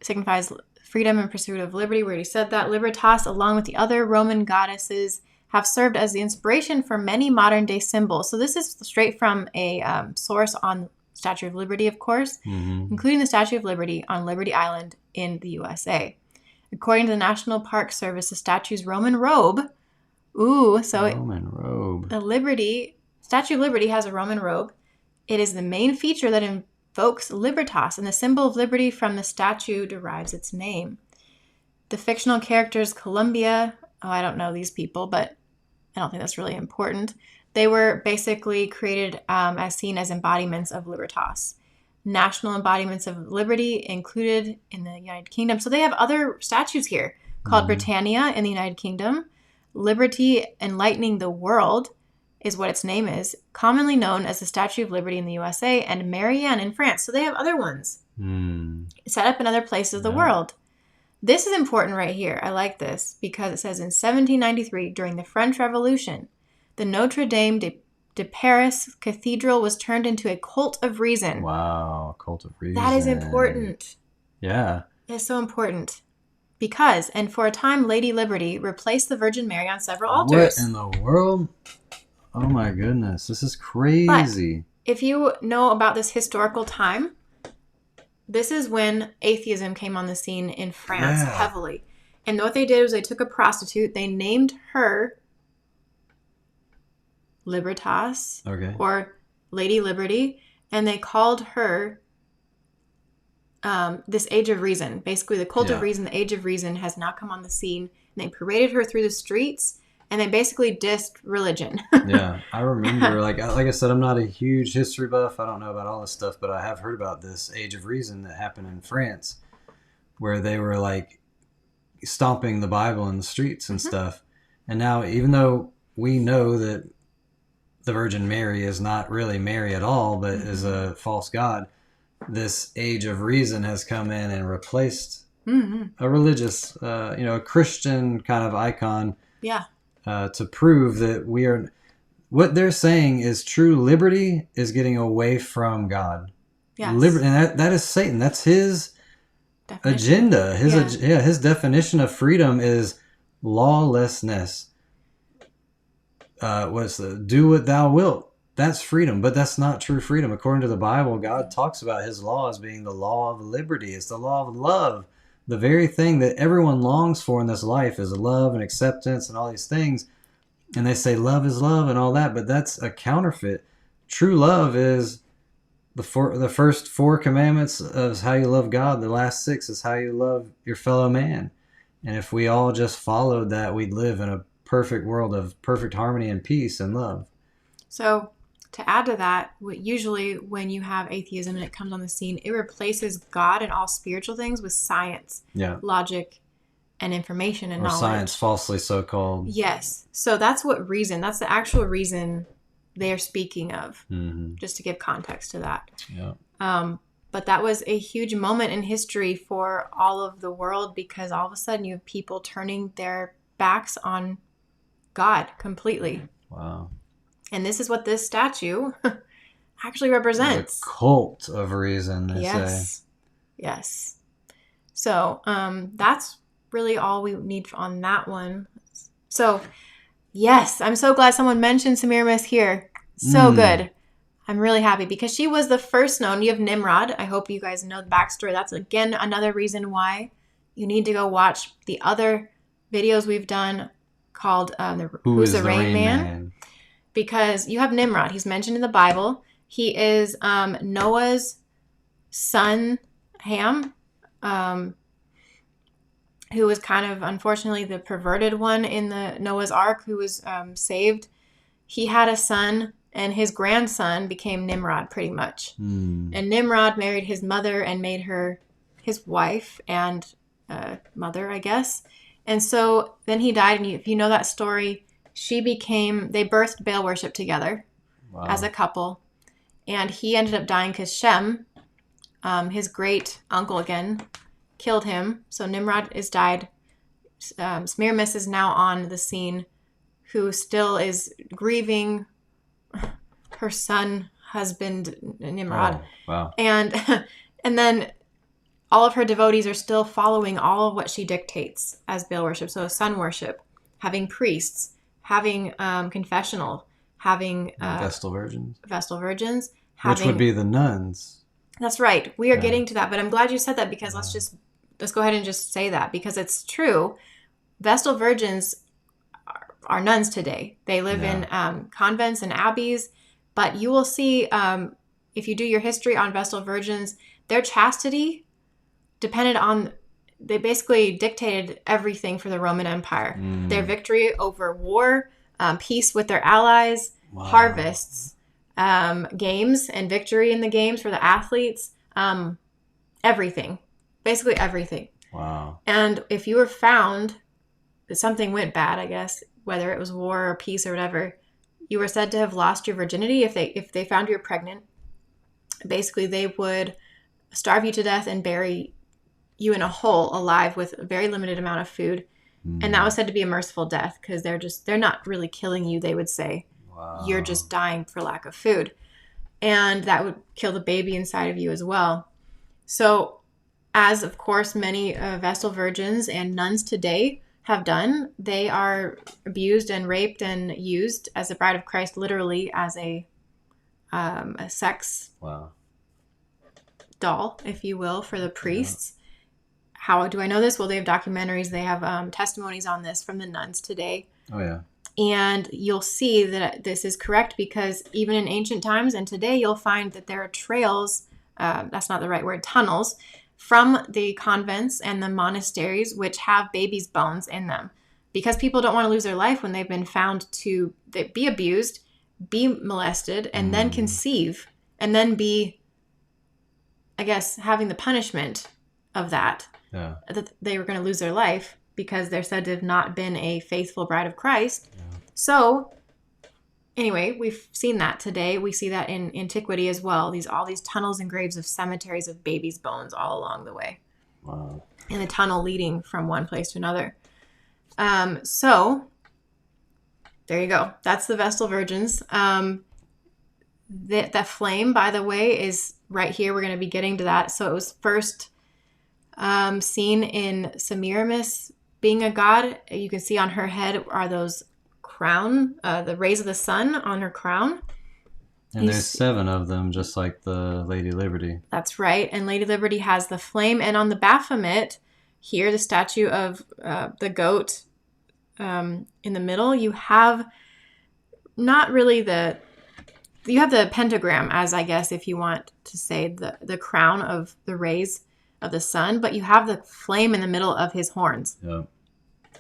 It signifies freedom and pursuit of liberty. We already said that. Libertas, along with the other Roman goddesses, have served as the inspiration for many modern-day symbols. So this is straight from a source on Statue of Liberty, of course, including the Statue of Liberty on Liberty Island in the USA. According to the National Park Service, the statue's Roman robe. Roman robe. The Statue of Liberty has a Roman robe. It is the main feature that invokes libertas, and the symbol of liberty from the statue derives its name. The fictional characters Columbia, I don't know these people, but I don't think that's really important. They were basically created as seen as embodiments of libertas. National embodiments of liberty included in the United Kingdom. So they have other statues here called Britannia in the United Kingdom. Liberty enlightening the world is what its name is, commonly known as the Statue of Liberty in the USA, and Marianne in France. So they have other ones set up in other places of the world. This is important right here. I like this because it says in 1793, during the French Revolution, the Notre Dame de Paris Cathedral was turned into a cult of reason. Wow, cult of reason. That is important. Yeah. It's so important. Because, and for a time, Lady Liberty replaced the Virgin Mary on several altars. What in the world? Oh my goodness, this is crazy. But if you know about this historical time, this is when atheism came on the scene in France heavily. And what they did was they took a prostitute, they named her Libertas or Lady Liberty, and they called her this Age of Reason. Basically, the cult of reason, the Age of Reason, has now come on the scene. And they paraded her through the streets, and they basically dissed religion. Yeah, I remember. Like I said, I'm not a huge history buff. I don't know about all this stuff, but I have heard about this Age of Reason that happened in France, where they were like stomping the Bible in the streets and stuff. And now, even though we know that the Virgin Mary is not really Mary at all, but is a false god, this Age of Reason has come in and replaced a religious, a Christian kind of icon. Yeah. To prove that we are, what they're saying is true liberty is getting away from God. Yes. And that is Satan. That's his agenda. His definition of freedom is lawlessness. Do what thou wilt. That's freedom, but that's not true freedom. According to the Bible, God talks about his law as being the law of liberty. It's the law of love. The very thing that everyone longs for in this life is love and acceptance and all these things. And they say love is love and all that, but that's a counterfeit. True love is the first 4 commandments of how you love God. The last 6 is how you love your fellow man. And if we all just followed that, we'd live in a perfect world of perfect harmony and peace and love. So to add to that, usually when you have atheism and it comes on the scene, it replaces God and all spiritual things with science, logic, and information and knowledge. Or science falsely so-called. Yes. So that's the actual reason they're speaking of, just to give context to that. Yeah. But that was a huge moment in history for all of the world, because all of a sudden you have people turning their backs on God completely. Wow. And this is what this statue actually represents. The cult of reason, they say. Yes. So that's really all we need on that one. So, yes, I'm so glad someone mentioned Semiramis here. So good. I'm really happy because she was the first known. You have Nimrod. I hope you guys know the backstory. That's, again, another reason why you need to go watch the other videos we've done called Who's the Rain Man? because you have Nimrod. He's mentioned in the Bible. He is Noah's son, Ham, who was kind of, unfortunately, the perverted one in the Noah's Ark, who was saved. He had a son, and his grandson became Nimrod, pretty much. And Nimrod married his mother and made her his wife and mother, I guess. And so then he died, and if you know that story, they birthed Baal worship together as a couple. And he ended up dying because Shem, his great uncle again, killed him. So Nimrod is died. Semiramis is now on the scene, who still is grieving her son, husband, Nimrod. Oh, wow. And then all of her devotees are still following all of what she dictates as Baal worship. So sun worship, having priests, having confessional, having Vestal virgins. Which would be the nuns. That's right. We are getting to that, but I'm glad you said that, because let's go ahead and just say that, because it's true. Vestal virgins are nuns today. They live in convents and abbeys, but you will see, if you do your history on Vestal virgins, their chastity depended on, they basically dictated everything for the Roman Empire. Their victory over war, peace with their allies, harvests, games and victory in the games for the athletes, everything, basically everything. Wow. And if you were found that something went bad, I guess, whether it was war or peace or whatever, you were said to have lost your virginity. If they found you were pregnant, basically they would starve you to death and bury you in a hole alive with a very limited amount of food. And that was said to be a merciful death, because they're not really killing you, they would say. Wow. You're just dying for lack of food. And that would kill the baby inside of you as well. So, as of course many Vestal virgins and nuns today have done, they are abused and raped and used as a bride of Christ, literally as a sex doll, if you will, for the priests. How do I know this? Well, they have documentaries. They have testimonies on this from the nuns today. Oh, yeah. And you'll see that this is correct, because even in ancient times and today, you'll find that there are trails, that's not the right word, tunnels, from the convents and the monasteries, which have babies' bones in them. Because people don't want to lose their life when they've been found to be abused, be molested, and then conceive, and then be, I guess, having the punishment of that. Yeah. That they were going to lose their life because they're said to have not been a faithful bride of Christ. Yeah. So, anyway, we've seen that today. We see that in antiquity as well. All these tunnels and graves of cemeteries of babies' bones all along the way. Wow. And a tunnel leading from one place to another. So, there you go. That's the Vestal virgins. That flame, by the way, is right here. We're going to be getting to that. So it was first seen in Semiramis being a god. You can see on her head are those crown, the rays of the sun on her crown. And there's 7 of them, just like the Lady Liberty. That's right. And Lady Liberty has the flame. And on the Baphomet, here, the statue of the goat in the middle, you have not really you have the pentagram as, I guess, if you want to say the crown of the rays of the sun, but you have the flame in the middle of his horns. Yeah.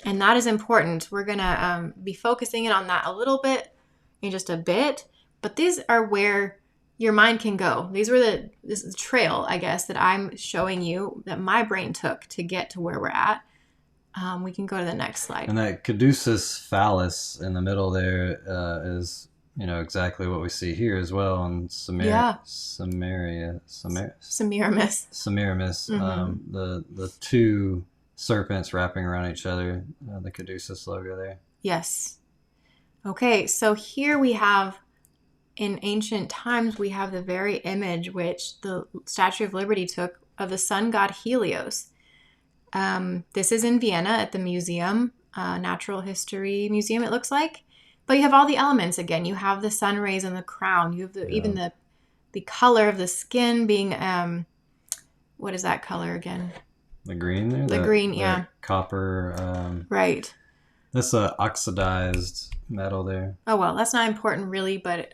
And that is important. We're going to be focusing in on that a little bit in just a bit, but these are where your mind can go. This is the trail, I guess, that I'm showing you that my brain took to get to where we're at. We can go to the next slide. And that caduceus phallus in the middle there is, exactly what we see here as well on Semiramis. Mm-hmm. The 2 serpents wrapping around each other, the caduceus logo there. Yes. Okay, so here we have, in ancient times, we have the very image which the Statue of Liberty took of the sun god Helios. This is in Vienna at the museum, Natural History Museum, it looks like. But you have all the elements again. You have the sun rays on the crown. You have even the color of the skin being, what is that color again? The green there? The green, yeah. Copper. Right. That's a oxidized metal there. Oh, well, that's not important really, but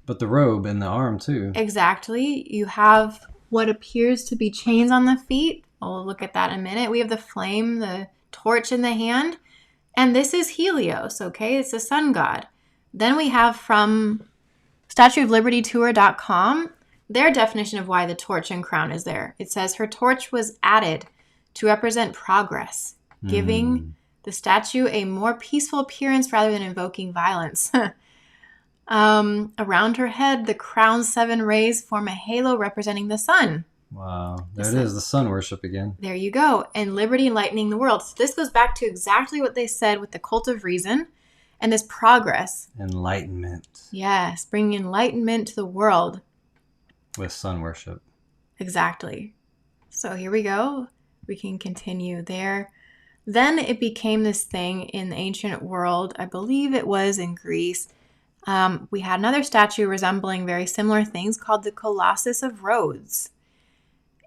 But the robe and the arm too. exactly. You have what appears to be chains on the feet. We'll look at that in a minute. We have the flame, the torch in the hand. And this is Helios, okay? It's the sun god. Then we have from StatueOfLibertyTour.com their definition of why the torch and crown is there. It says her torch was added to represent progress, giving the statue a more peaceful appearance rather than invoking violence. Around her head, the crown's 7 rays form a halo representing the sun. Wow. There it is, the sun worship again. There you go. And liberty enlightening the world. So this goes back to exactly what they said with the cult of reason and this progress. Enlightenment. Yes, bringing enlightenment to the world. With sun worship. Exactly. So here we go. We can continue there. Then it became this thing in the ancient world. I believe it was in Greece. We had another statue resembling very similar things called the Colossus of Rhodes.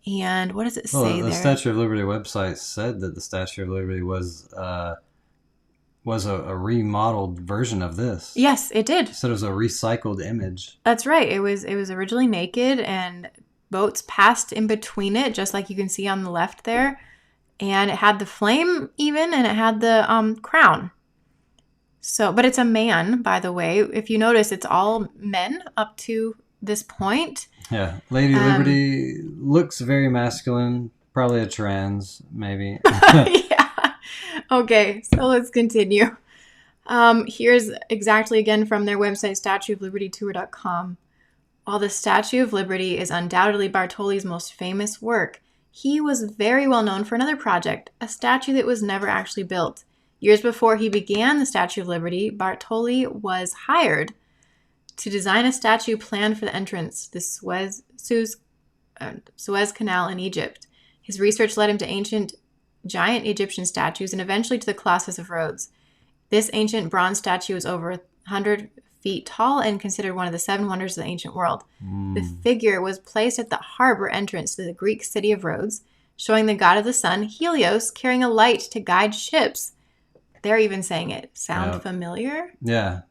And what does it say the there? Statue of Liberty website said that the Statue of Liberty was a remodeled version of this. Yes, it did. It said it was a recycled image. That's right. It was originally naked, and boats passed in between it, just like you can see on the left there. And it had the flame even, and it had the crown. So, but it's a man, by the way. If you notice, it's all men up to this point. Yeah. Lady Liberty looks very masculine. Probably a trans, maybe. Yeah. Okay, so let's continue. Here's exactly again from their website, StatueOfLibertyTour.com. While the Statue of Liberty is undoubtedly Bartoli's most famous work, he was very well known for another project, a statue that was never actually built. Years before he began the Statue of Liberty, Bartoli was hired to design a statue planned for the entrance to the Suez Canal in Egypt. His research led him to ancient giant Egyptian statues and eventually to the Colossus of Rhodes. This ancient bronze statue is over 100 feet tall and considered one of the 7 wonders of the ancient world. The figure was placed at the harbor entrance to the Greek city of Rhodes, showing the god of the sun, Helios, carrying a light to guide ships. They're even saying it. Sound familiar? Yeah.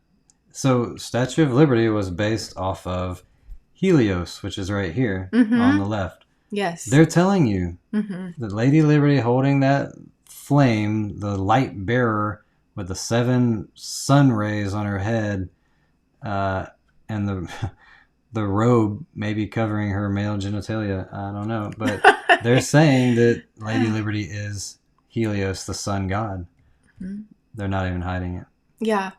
So Statue of Liberty was based off of Helios, which is right here on the left. Yes. They're telling you that Lady Liberty holding that flame, the light bearer with the 7 sun rays on her head, and the robe maybe covering her male genitalia. I don't know. But they're saying that Lady Liberty is Helios, the sun god. They're not even hiding it. Yeah.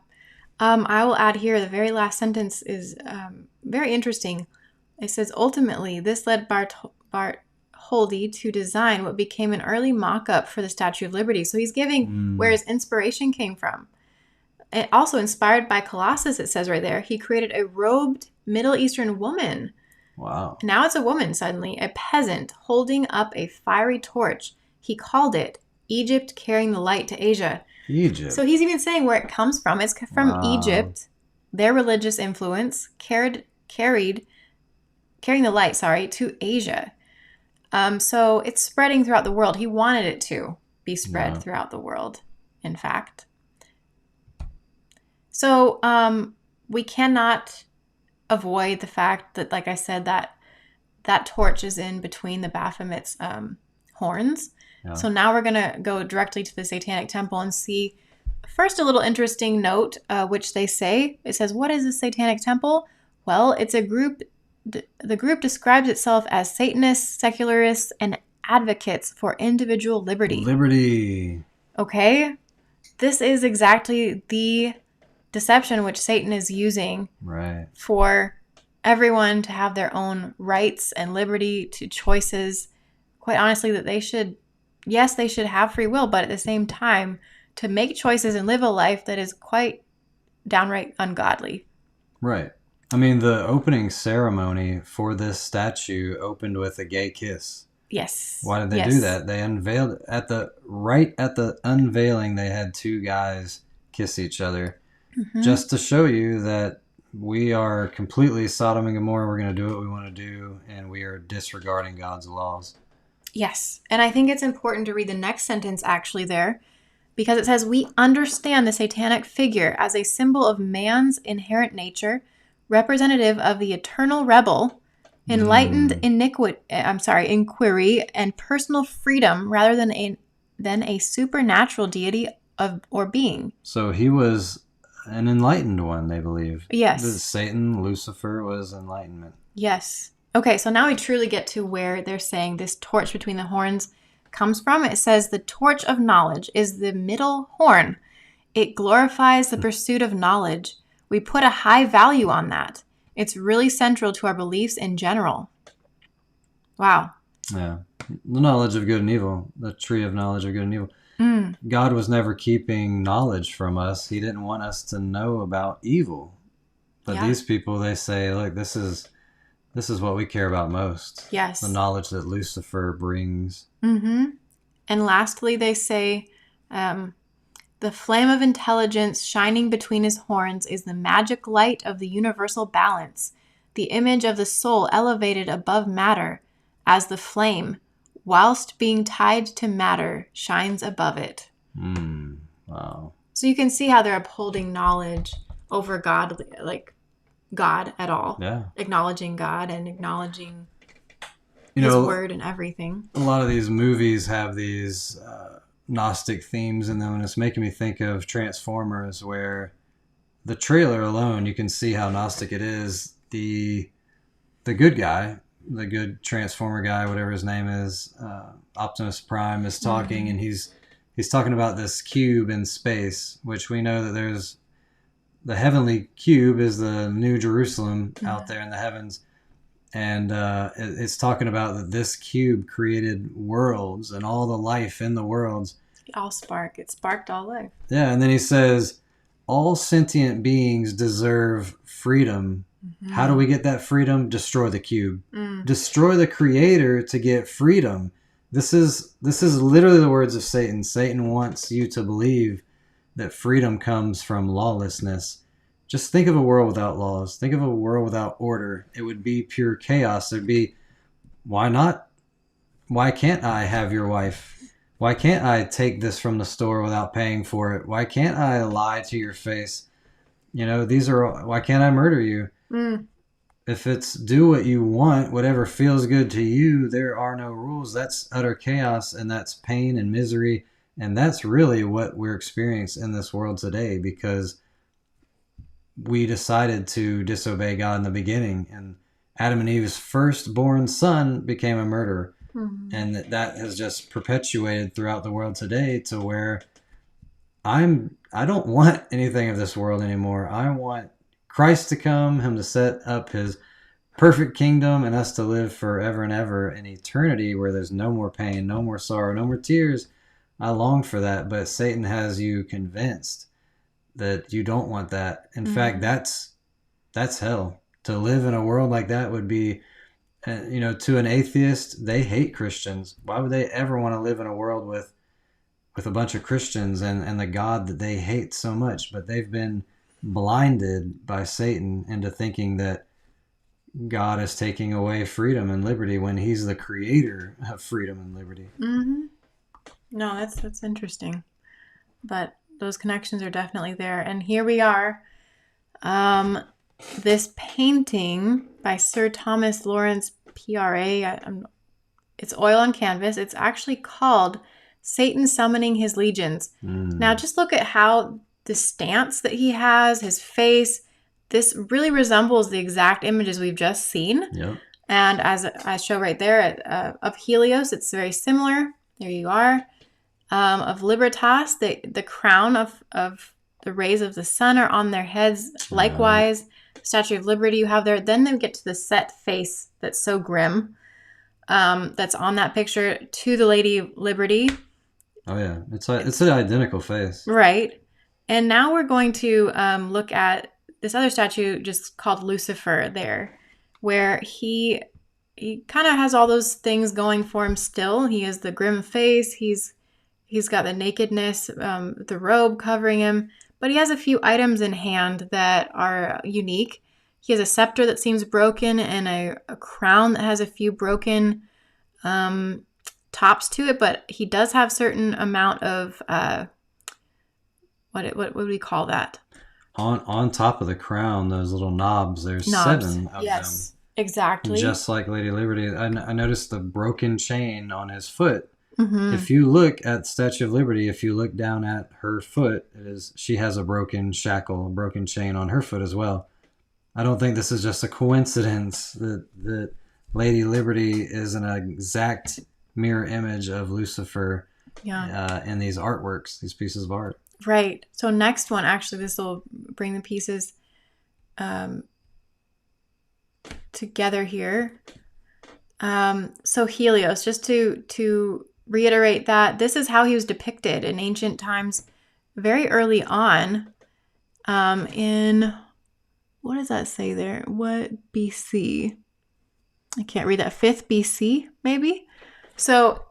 I will add here, the very last sentence is very interesting. It says, ultimately, this led Bartholdi to design what became an early mock-up for the Statue of Liberty. So he's giving where his inspiration came from. And also inspired by Colossus, it says right there, he created a robed Middle Eastern woman. Wow. Now it's a woman suddenly, a peasant holding up a fiery torch. He called it Egypt carrying the light to Asia. Egypt. So he's even saying where it comes from. It's from Egypt. Their religious influence carrying the light, to Asia. So it's spreading throughout the world. He wanted it to be spread throughout the world, in fact. So we cannot avoid the fact that, like I said, that torch is in between the Baphomet's horns. Yeah. So now we're going to go directly to the Satanic Temple and see first a little interesting note, which they say. It says, what is the Satanic Temple? Well, it's a group. The group describes itself as Satanists, secularists, and advocates for individual liberty. Liberty. Okay? This is exactly the deception which Satan is using for everyone to have their own rights and liberty to choices. Quite honestly, that they should have free will, but at the same time, to make choices and live a life that is quite downright ungodly. Right. I mean, the opening ceremony for this statue opened with a gay kiss. Yes. Why did they do that? They unveiled at the unveiling, they had 2 guys kiss each other, just to show you that we are completely Sodom and Gomorrah. We're going to do what we want to do, and we are disregarding God's laws. Yes. And I think it's important to read the next sentence actually there. because it says, we understand the satanic figure as a symbol of man's inherent nature, representative of the eternal rebel, enlightened inquiry and personal freedom rather than a supernatural deity or being. So he was an enlightened one, they believe. Yes. Satan, Lucifer, was enlightenment. Yes. Okay, so now we truly get to where they're saying this torch between the horns comes from. It says the torch of knowledge is the middle horn. It glorifies the pursuit of knowledge. We put a high value on that. It's really central to our beliefs in general. Wow. Yeah. The knowledge of good and evil, the tree of knowledge of good and evil. God was never keeping knowledge from us. He didn't want us to know about evil. But these people, they say, look, this is what we care about most. Yes. The knowledge that Lucifer brings. Mm-hmm. And lastly, they say, the flame of intelligence shining between his horns is the magic light of the universal balance, the image of the soul elevated above matter, as the flame, whilst being tied to matter, shines above it. Wow. So you can see how they're upholding knowledge over God, like God at all. Yeah. Acknowledging God and acknowledging his word and everything. A lot of these movies have these Gnostic themes in them, and it's making me think of Transformers, where the trailer alone, you can see how Gnostic it is. The good guy, the good Transformer guy, whatever his name is, Optimus Prime, is talking, and he's talking about this cube in space, which we know that there's the heavenly cube is the New Jerusalem out there in the heavens. And it's talking about that this cube created worlds and all the life in the worlds. It sparked all life. Yeah, and then he says, all sentient beings deserve freedom. How do we get that freedom? Destroy the cube. Destroy the creator to get freedom. This is literally the words of Satan. Satan wants you to believe that freedom comes from lawlessness. Just think of a world without laws. Think of a world without order. It would be pure chaos. There'd be, why not? Why can't I have your wife? Why can't I take this from the store without paying for it? Why can't I lie to your face? Why can't I murder you? If it's do what you want, whatever feels good to you, there are no rules. That's utter chaos, and that's pain and misery. And that's really what we're experiencing in this world today, because we decided to disobey God in the beginning, and Adam and Eve's firstborn son became a murderer. And that has just perpetuated throughout the world today, to where I don't want anything of this world anymore. I want Christ to come, him to set up his perfect kingdom, and us to live forever and ever in eternity where there's no more pain, no more sorrow, no more tears. I long for that, but Satan has you convinced that you don't want that. In fact, that's hell. To live in a world like that would be, to an atheist, they hate Christians. Why would they ever want to live in a world with a bunch of Christians and the God that they hate so much? But they've been blinded by Satan into thinking that God is taking away freedom and liberty when he's the creator of freedom and liberty. No, that's interesting. But those connections are definitely there. And here we are. This painting by Sir Thomas Lawrence, PRA, it's oil on canvas. It's actually called Satan Summoning His Legions. Now, just look at how the stance that he has, his face, this really resembles the exact images we've just seen. Yep. And as I show right there of Helios, it's very similar. There you are. Of Libertas, the crown of the rays of the sun are on their heads. Likewise, Statue of Liberty you have there. Then they get to the set face that's so grim. That's on that picture to the Lady of Liberty. Oh yeah, it's an identical face. Right. And now we're going to look at this other statue just called Lucifer there, where he kind of has all those things going for him still. He has the grim face. He's got the nakedness, the robe covering him. But he has a few items in hand that are unique. He has a scepter that seems broken and a crown that has a few broken tops to it. But he does have certain amount of what would we call that? On top of the crown, those little knobs, there's Knobs. 7 of Yes, them. exactly. Just like Lady Liberty. I noticed the broken chain on his foot. Mm-hmm. If you look at Statue of Liberty, if you look down at her foot, she has a broken shackle, a broken chain on her foot as well. I don't think this is just a coincidence that Lady Liberty is an exact mirror image of Lucifer in these artworks, these pieces of art. Right. So next one, actually, this will bring the pieces together here. So Helios, just to reiterate that, this is how he was depicted in ancient times very early on in, what does that say there? What BC? I can't read that. 5th BC, maybe? So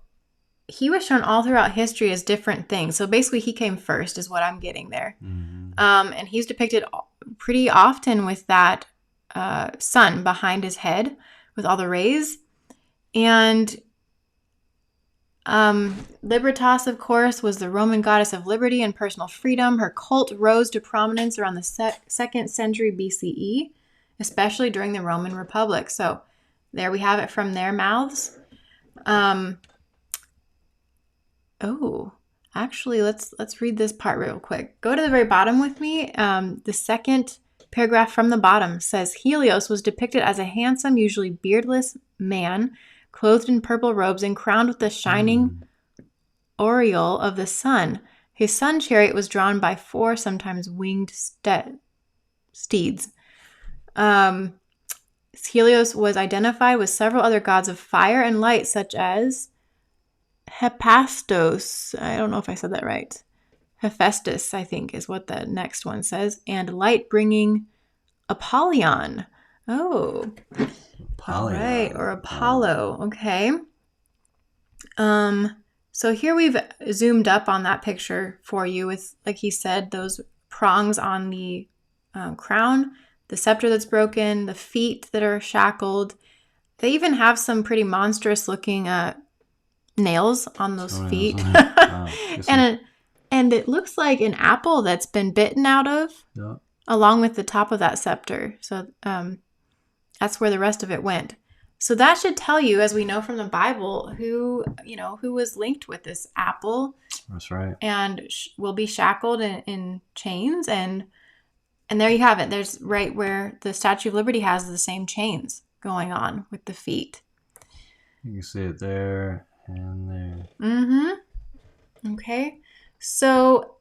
he was shown all throughout history as different things. So basically he came first is what I'm getting there. Mm-hmm. And he's depicted pretty often with that sun behind his head with all the rays. And Libertas, of course, was the Roman goddess of liberty and personal freedom. Her cult rose to prominence around the 2nd century BCE, especially during the Roman Republic. So there we have it from their mouths. Actually, let's read this part real quick. Go to the very bottom with me. The second paragraph from the bottom says, Helios was depicted as a handsome, usually beardless man, clothed in purple robes and crowned with the shining aureole of the sun. His sun chariot was drawn by 4, sometimes winged steeds. Helios was identified with several other gods of fire and light, such as Hephaestus. I don't know if I said that right. Hephaestus, I think, is what the next one says. And light-bringing Apollyon. Oh. All right. Or Apollo. Okay. So here we've zoomed up on that picture for you with, like he said, those prongs on the crown, the scepter that's broken, the feet that are shackled. They even have some pretty monstrous looking nails on those feet. And it looks like an apple that's been bitten out of, along with the top of that scepter. So that's where the rest of it went. So that should tell you, as we know from the Bible, who was linked with this apple. That's right. And will be shackled in chains. And there you have it. There's right where the Statue of Liberty has the same chains going on with the feet. You can see it there and there. Mm-hmm. Okay. So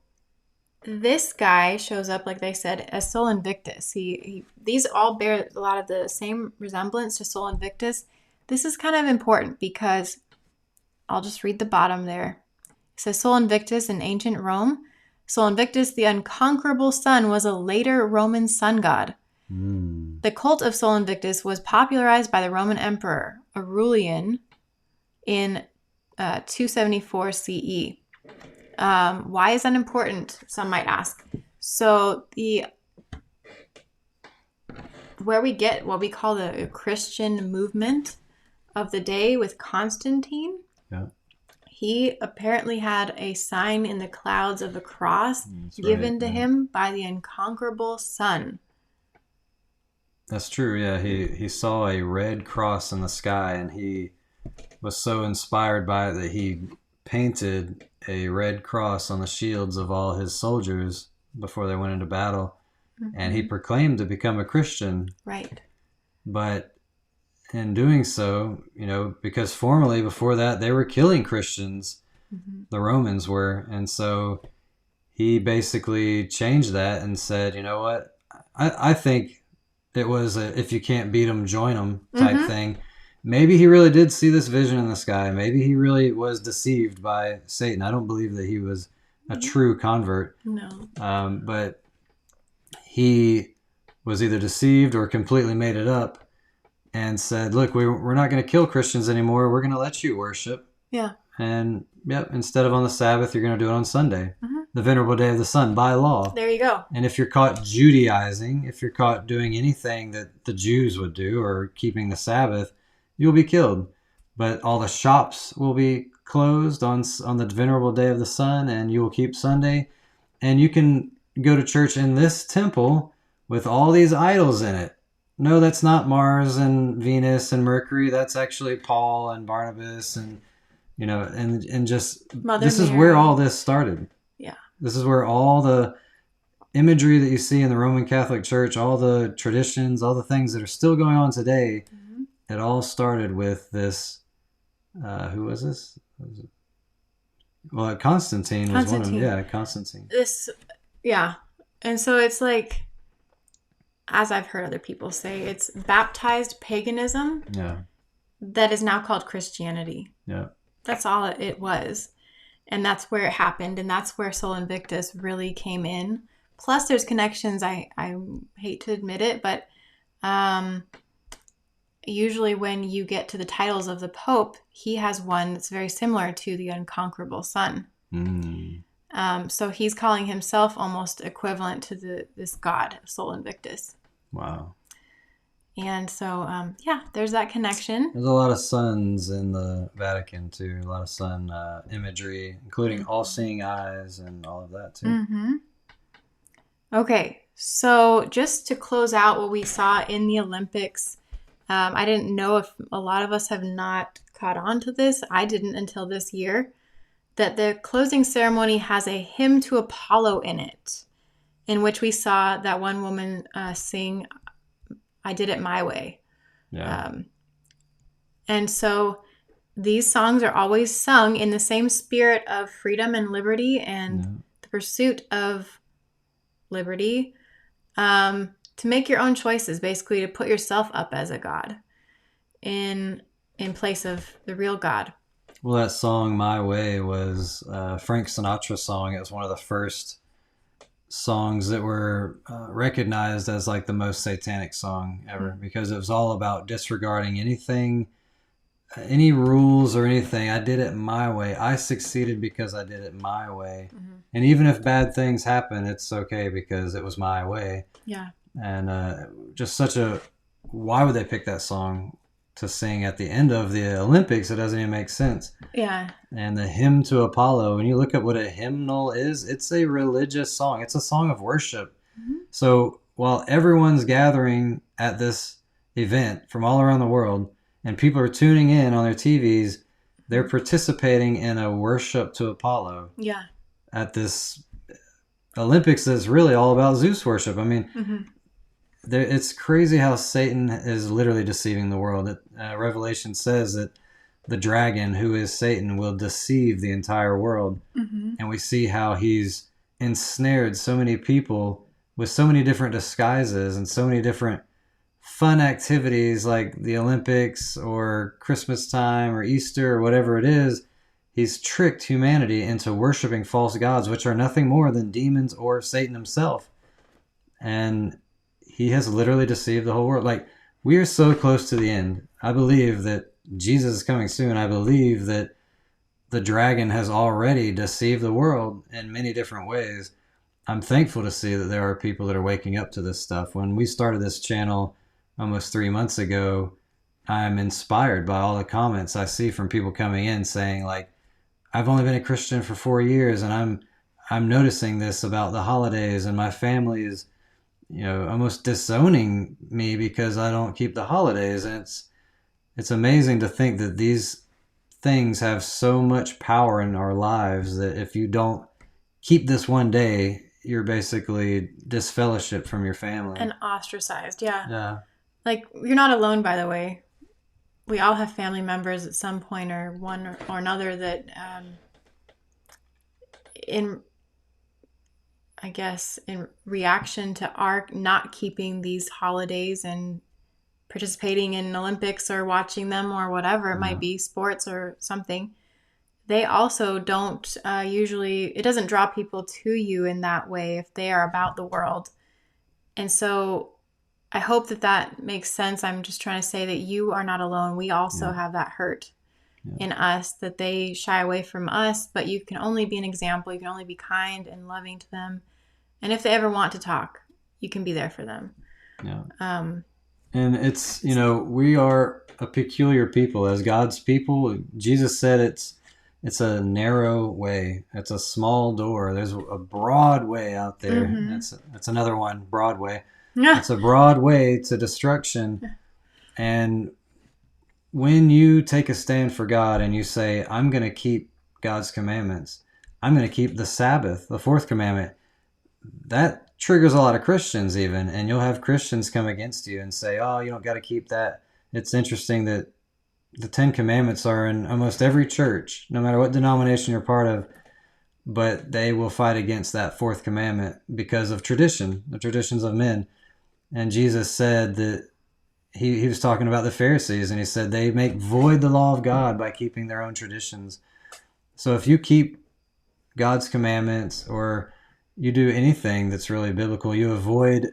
this guy shows up, like they said, as Sol Invictus. These all bear a lot of the same resemblance to Sol Invictus. This is kind of important because I'll just read the bottom there. It says Sol Invictus in ancient Rome. Sol Invictus, the unconquerable sun, was a later Roman sun god. The cult of Sol Invictus was popularized by the Roman Emperor Aurelian in 274 CE. Why is that important? Some might ask. So where we get what we call the Christian movement of the day with Constantine, he apparently had a sign in the clouds of a cross given to him by the unconquerable sun. That's true. Yeah, he saw a red cross in the sky, and he was so inspired by it that he painted a red cross on the shields of all his soldiers before they went into battle. And he proclaimed to become a Christian. Right. But in doing so, because formerly before that, they were killing Christians, the Romans were. And so he basically changed that and said, you know what? I think it was a if you can't beat them, join them type thing. Maybe he really did see this vision in the sky. Maybe he really was deceived by Satan. I don't believe that he was a true convert. No. But he was either deceived or completely made it up and said, look, we're not going to kill Christians anymore. We're going to let you worship. Yeah. And instead of on the Sabbath, you're going to do it on Sunday, the venerable day of the sun, by law. There you go. And if you're caught Judaizing, if you're caught doing anything that the Jews would do or keeping the Sabbath, you'll be killed. But all the shops will be closed on the venerable day of the sun, and you will keep Sunday. and you can go to church in this temple with all these idols in it. No, that's not Mars and Venus and Mercury. That's actually Paul and Barnabas and, and just Mother this is Mary. where all this started. Yeah. This is where all the imagery that you see in the Roman Catholic Church, all the traditions, all the things that are still going on today, it all started with this. Who was this? Well, Constantine was one of them. Yeah, Constantine. And so it's like, as I've heard other people say, it's baptized paganism that is now called Christianity. Yeah. That's all it was. And that's where it happened. And that's where Sol Invictus really came in. Plus, there's connections. I hate to admit it, but usually when you get to the titles of the Pope, he has one that's very similar to the Unconquerable Sun. So he's calling himself almost equivalent to this god, Sol Invictus. Wow. And so, there's that connection. There's a lot of suns in the Vatican, too. A lot of sun imagery, including all-seeing eyes and all of that, too. Mm-hmm. Okay, so just to close out what we saw in the Olympics, I didn't know if a lot of us have not caught on to this. I didn't until this year. That the closing ceremony has a hymn to Apollo in it, in which we saw that one woman sing, "I Did It My Way." Yeah. And so these songs are always sung in the same spirit of freedom and liberty and the pursuit of liberty, to make your own choices, basically to put yourself up as a god in place of the real God. Well, that song "My Way" was Frank Sinatra's song. It was one of the first songs that were recognized as like the most satanic song ever, because it was all about disregarding anything, any rules or anything. I did it my way. I succeeded because I did it my way. And even if bad things happen, it's okay because it was my way. Yeah. And just such a, why would they pick that song to sing at the end of the Olympics? It doesn't even make sense. Yeah. And the hymn to Apollo, when you look at what a hymnal is, it's a religious song. It's a song of worship. So while everyone's gathering at this event from all around the world and people are tuning in on their TVs, they're participating in a worship to Apollo. Yeah. At this Olympics that's really all about Zeus worship. I mean, it's crazy how Satan is literally deceiving the world. Revelation says that the dragon, who is Satan, will deceive the entire world. And we see how he's ensnared so many people with so many different disguises and so many different fun activities like the Olympics or Christmas time or Easter or whatever it is. He's tricked humanity into worshiping false gods, which are nothing more than demons or Satan himself. And he has literally deceived the whole world. Like, we are so close to the end. I believe that Jesus is coming soon. I believe that the dragon has already deceived the world in many different ways. I'm thankful to see that there are people that are waking up to this stuff. When we started this channel almost 3 months ago, I'm inspired by all the comments I see from people coming in saying, like, I've only been a Christian for 4 years, and I'm noticing this about the holidays, and my family is, almost disowning me because I don't keep the holidays. And it's amazing to think that these things have so much power in our lives that if you don't keep this one day, you're basically disfellowshipped from your family. And ostracized, yeah. Yeah. Like, you're not alone, by the way. We all have family members at some point or one or another that, in reaction to our not keeping these holidays and participating in Olympics or watching them or whatever, it might be sports or something, they also don't usually, it doesn't draw people to you in that way if they are about the world. And so I hope that makes sense. I'm just trying to say that you are not alone. We also have that hurt in us, that they shy away from us, but you can only be an example. You can only be kind and loving to them. And if they ever want to talk, you can be there for them. Yeah. And it's, we are a peculiar people as God's people. Jesus said it's a narrow way. It's a small door. There's a broad way out there. Mm-hmm. That's another one, Broadway. Yeah. It's a broad way to destruction. And when you take a stand for God and you say, I'm going to keep God's commandments, I'm going to keep the Sabbath, the fourth commandment, that triggers a lot of Christians even. And you'll have Christians come against you and say, oh, you don't got to keep that. It's interesting that the Ten Commandments are in almost every church, no matter what denomination you're part of, but they will fight against that fourth commandment because of tradition, the traditions of men. And Jesus said that he was talking about the Pharisees, and he said they make void the law of God by keeping their own traditions. So if you keep God's commandments, or you do anything that's really biblical, you avoid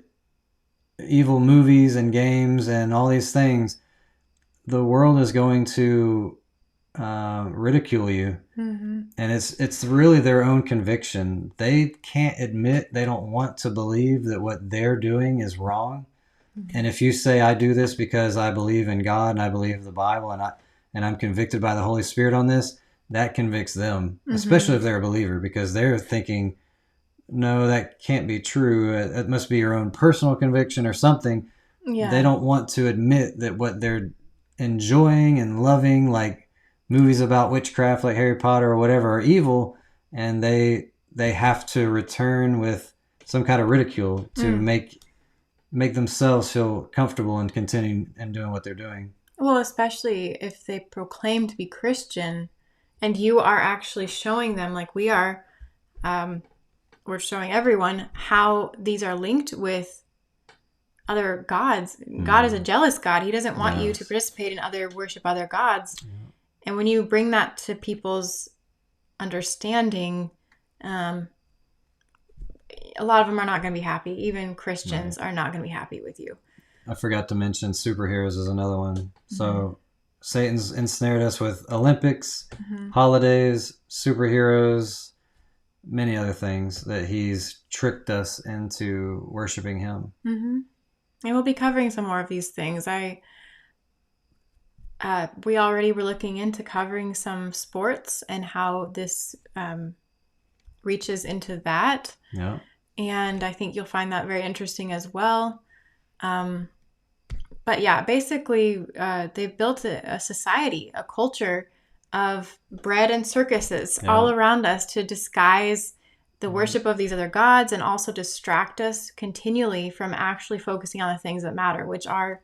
evil movies and games and all these things, the world is going to ridicule you. Mm-hmm. And it's really their own conviction. They can't admit, they don't want to believe that what they're doing is wrong. Mm-hmm. And if you say, I do this because I believe in God and I believe the Bible and I'm convicted by the Holy Spirit on this, that convicts them, mm-hmm. especially if they're a believer, because they're thinking, no, that can't be true. It must be your own personal conviction or something. Yeah. They don't want to admit that what they're enjoying and loving, like movies about witchcraft like Harry Potter or whatever, are evil, and they have to return with some kind of ridicule to make themselves feel comfortable and continue and doing what they're doing. Well, especially if they proclaim to be Christian and you are actually showing them, like we are, we're showing everyone how these are linked with other gods. God is a jealous God. He doesn't want you to participate in worship other gods. Yeah. And when you bring that to people's understanding, a lot of them are not going to be happy. Even Christians are not going to be happy with you. I forgot to mention superheroes is another one. Mm-hmm. So Satan's ensnared us with Olympics, holidays, superheroes, many other things that he's tricked us into worshiping him. Mm-hmm. And we'll be covering some more of these things. We already were looking into covering some sports and how this reaches into that. Yeah. And I think you'll find that very interesting as well. But yeah, basically, they've built a society, a culture of bread and circuses all around us to disguise the worship of these other gods and also distract us continually from actually focusing on the things that matter, which are,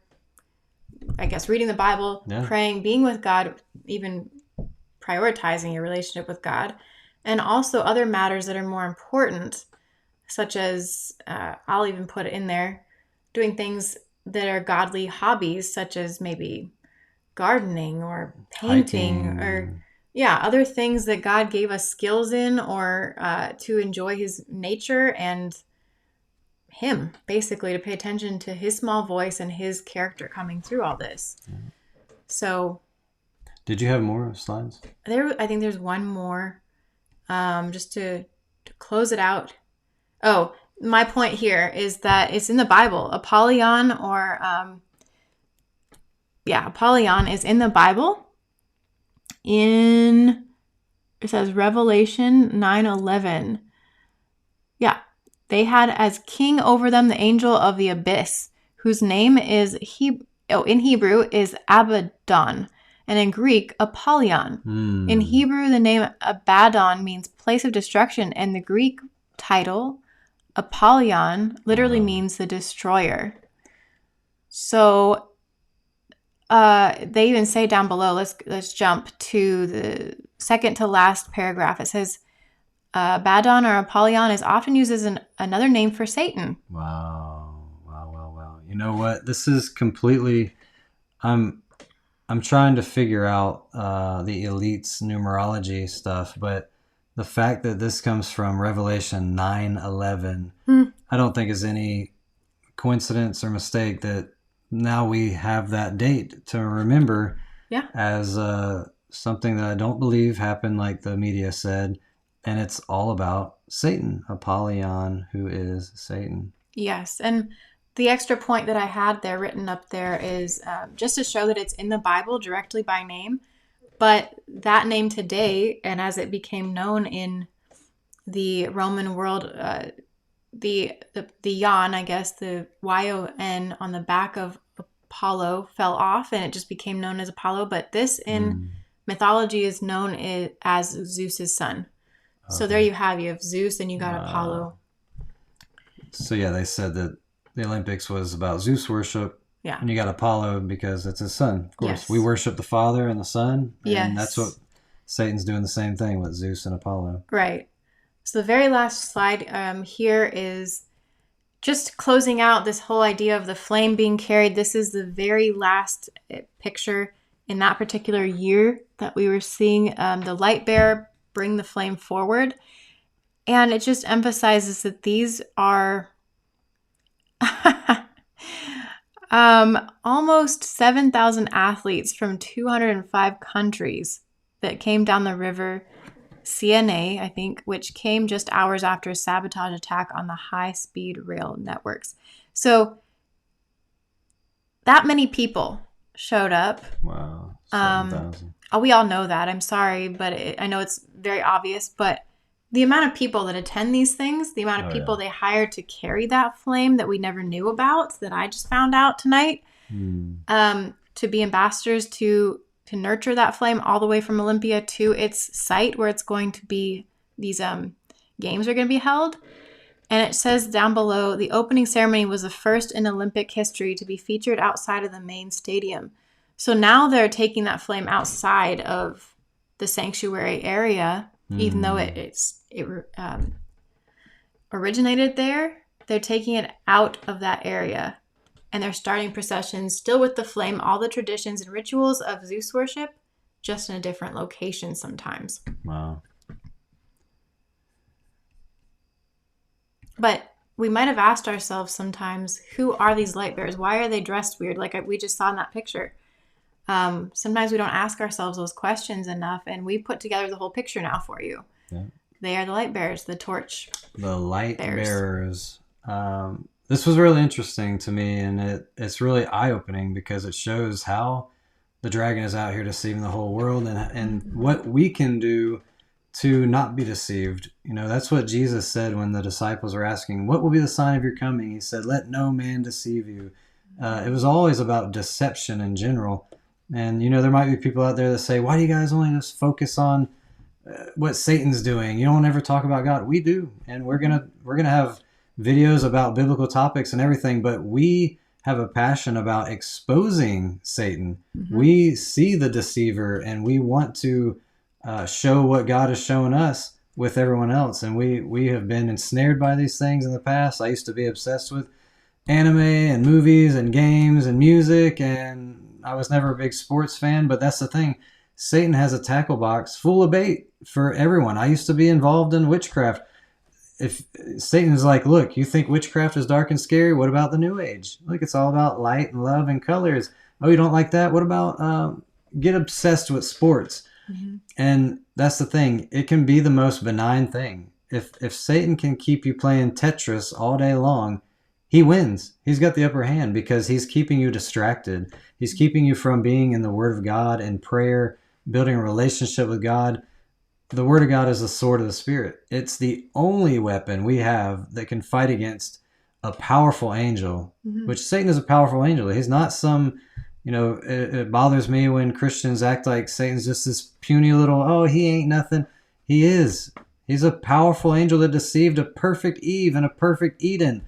I guess, reading the Bible, praying, being with God, even prioritizing your relationship with God, and also other matters that are more important, such as, I'll even put it in there, doing things that are godly hobbies, such as maybe gardening or painting, hiking, or other things that God gave us skills in, or to enjoy his nature and him, basically to pay attention to his small voice and his character coming through all this. So did you have more slides? I think there's one more, just to close it out. Oh, my point here is that it's in the Bible. Apollyon, or Apollyon is in the Bible. It says Revelation 9:11. Yeah. They had as king over them the angel of the abyss, whose name is in Hebrew is Abaddon, and in Greek Apollyon. In Hebrew, the name Abaddon means place of destruction, and the Greek title Apollyon literally means the destroyer. So they even say down below, let's jump to the second to last paragraph. It says, Abaddon or Apollyon is often used as another name for Satan. Wow. You know what? This is completely... I'm trying to figure out the elite's numerology stuff, but the fact that this comes from Revelation 9:11, I don't think is any coincidence or mistake that now we have that date to remember as something that I don't believe happened like the media said. And it's all about Satan, Apollyon, who is Satan. Yes. And the extra point that I had there written up there is just to show that it's in the Bible directly by name. But that name today, and as it became known in the Roman world, the yon, I guess, the Y-O-N on the back of Apollo fell off and it just became known as Apollo. But this in mythology is known as Zeus's son. Okay. So there you have Zeus and you got Apollo. So yeah, they said that the Olympics was about Zeus worship. Yeah. And you got Apollo because it's his son. Of course, yes. We worship the Father and the Son. And yes. that's what Satan's doing the same thing with Zeus and Apollo. Right. So the very last slide here is just closing out this whole idea of the flame being carried. This is the very last picture in that particular year that we were seeing the light bearer bring the flame forward. And it just emphasizes that these are almost 7,000 athletes from 205 countries that came down the river CNA, I think, which came just hours after a sabotage attack on the high-speed rail networks. So that many people showed up. Wow, 7,000. We all know that. I'm sorry, but I know it's very obvious. But the amount of people that attend these things, the amount of people they hire to carry that flame that we never knew about, that I just found out tonight, to be ambassadors to nurture that flame all the way from Olympia to its site where it's going to be, these games are going to be held. And it says down below, the opening ceremony was the first in Olympic history to be featured outside of the main stadium. So now they're taking that flame outside of the sanctuary area, even though it originated there. They're taking it out of that area. And they're starting processions still with the flame, all the traditions and rituals of Zeus worship, just in a different location sometimes. Wow. But we might have asked ourselves sometimes, who are these light bearers? Why are they dressed weird? Like we just saw in that picture. Sometimes we don't ask ourselves those questions enough, and we put together the whole picture now for you. Yeah. They are the light bearers, the torch. The light bearers. This was really interesting to me, and it's really eye-opening because it shows how the dragon is out here deceiving the whole world and what we can do to not be deceived. You know, that's what Jesus said when the disciples were asking, what will be the sign of your coming? He said, let no man deceive you. It was always about deception in general. And, you know, there might be people out there that say, why do you guys only just focus on what Satan's doing? You don't ever talk about God. We do. And we're gonna have videos about biblical topics and everything, but we have a passion about exposing Satan. We see the deceiver and we want to show what God has shown us with everyone else. And we have been ensnared by these things in the past. I used to be obsessed with anime and movies and games and music, and I was never a big sports fan, but that's the thing. Satan has a tackle box full of bait for everyone. I used to be involved in witchcraft. If Satan's like, look, you think witchcraft is dark and scary? What about the New Age? Look, it's all about light and love and colors. Oh, you don't like that? What about get obsessed with sports? And that's the thing. It can be the most benign thing. If Satan can keep you playing Tetris all day long, he wins. He's got the upper hand because he's keeping you distracted. He's keeping you from being in the Word of God and prayer, building a relationship with God. The Word of God is the sword of the Spirit. It's the only weapon we have that can fight against a powerful angel, which Satan is a powerful angel. He's not some, you know, it bothers me when Christians act like Satan's just this puny little, oh, he ain't nothing. He is. He's a powerful angel that deceived a perfect Eve and a perfect Eden.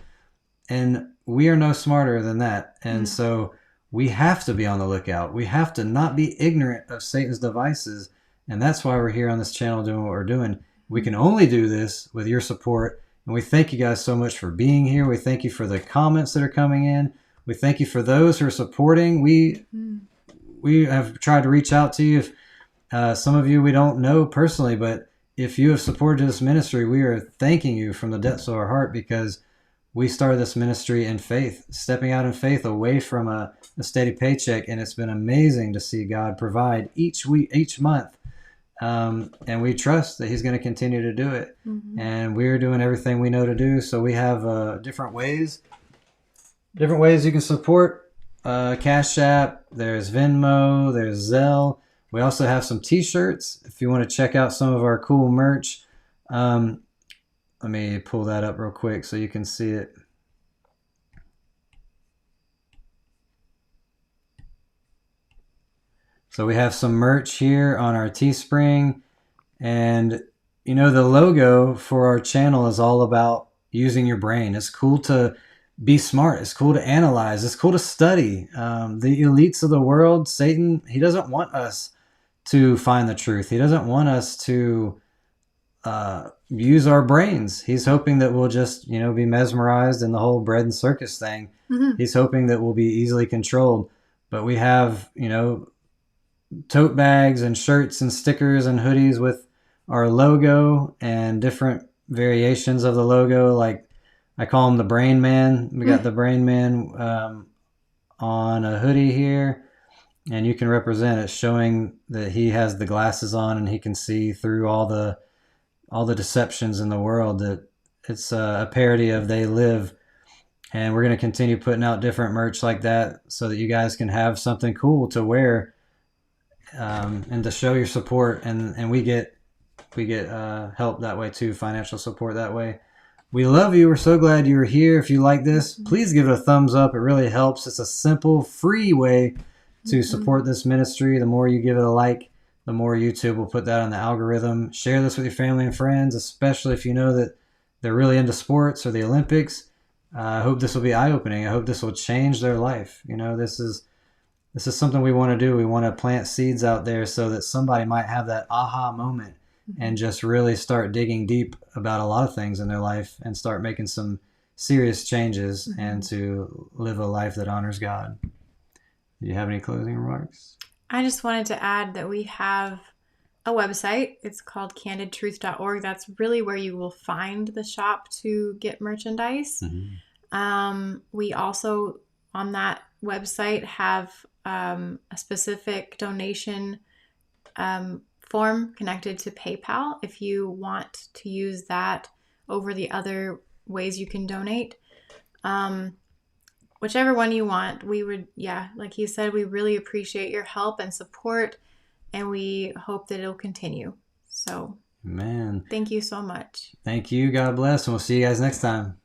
And we are no smarter than that. And so we have to be on the lookout. We have to not be ignorant of Satan's devices. And that's why we're here on this channel doing what we're doing. We can only do this with your support. And we thank you guys so much for being here. We thank you for the comments that are coming in. We thank you for those who are supporting. We have tried to reach out to you. If, some of you we don't know personally, but if you have supported this ministry, we are thanking you from the depths of our heart because we started this ministry in faith, stepping out in faith away from a steady paycheck. And it's been amazing to see God provide each week, each month. And we trust that he's going to continue to do it. And we're doing everything we know to do. So we have different ways you can support. Cashapp, there's Venmo, there's Zelle. We also have some t-shirts if you want to check out some of our cool merch. Let me pull that up real quick so you can see it. So we have some merch here on our Teespring, and you know, the logo for our channel is all about using your brain. It's cool to be smart. It's cool to analyze. It's cool to study. The elites of the world, Satan, he doesn't want us to find the truth. He doesn't want us to use our brains. He's hoping that we'll just, you know, be mesmerized in the whole bread and circus thing. Mm-hmm. He's hoping that we'll be easily controlled. But we have, you know, tote bags and shirts and stickers and hoodies with our logo and different variations of the logo. Like I call him the Brain Man. We got the Brain Man on a hoodie here, and you can represent it, showing that he has the glasses on and he can see through all the deceptions in the world. That it's a parody of They Live. And we're going to continue putting out different merch like that so that you guys can have something cool to wear. And to show your support, and we get help that way too, financial support that way. We love you. We're so glad you were here. If you like this, please give it a thumbs up. It really helps. It's a simple, free way to support this ministry. The more you give it a like, the more YouTube will put that on the algorithm. Share this with your family and friends, especially if you know that they're really into sports or the Olympics. I hope this will be eye-opening. I hope this will change their life. You know, this is something we want to do. We want to plant seeds out there so that somebody might have that aha moment and just really start digging deep about a lot of things in their life and start making some serious changes and to live a life that honors God. Do you have any closing remarks? I just wanted to add that we have a website. It's called CandidTruthOrg. That's really where you will find the shop to get merchandise. We also, on that website, have a specific donation form connected to PayPal if you want to use that over the other ways you can donate. Whichever one you want, we would, like he said, we really appreciate your help and support, and we hope that it'll continue. So, man, thank you so much. Thank you. God bless, and we'll see you guys next time.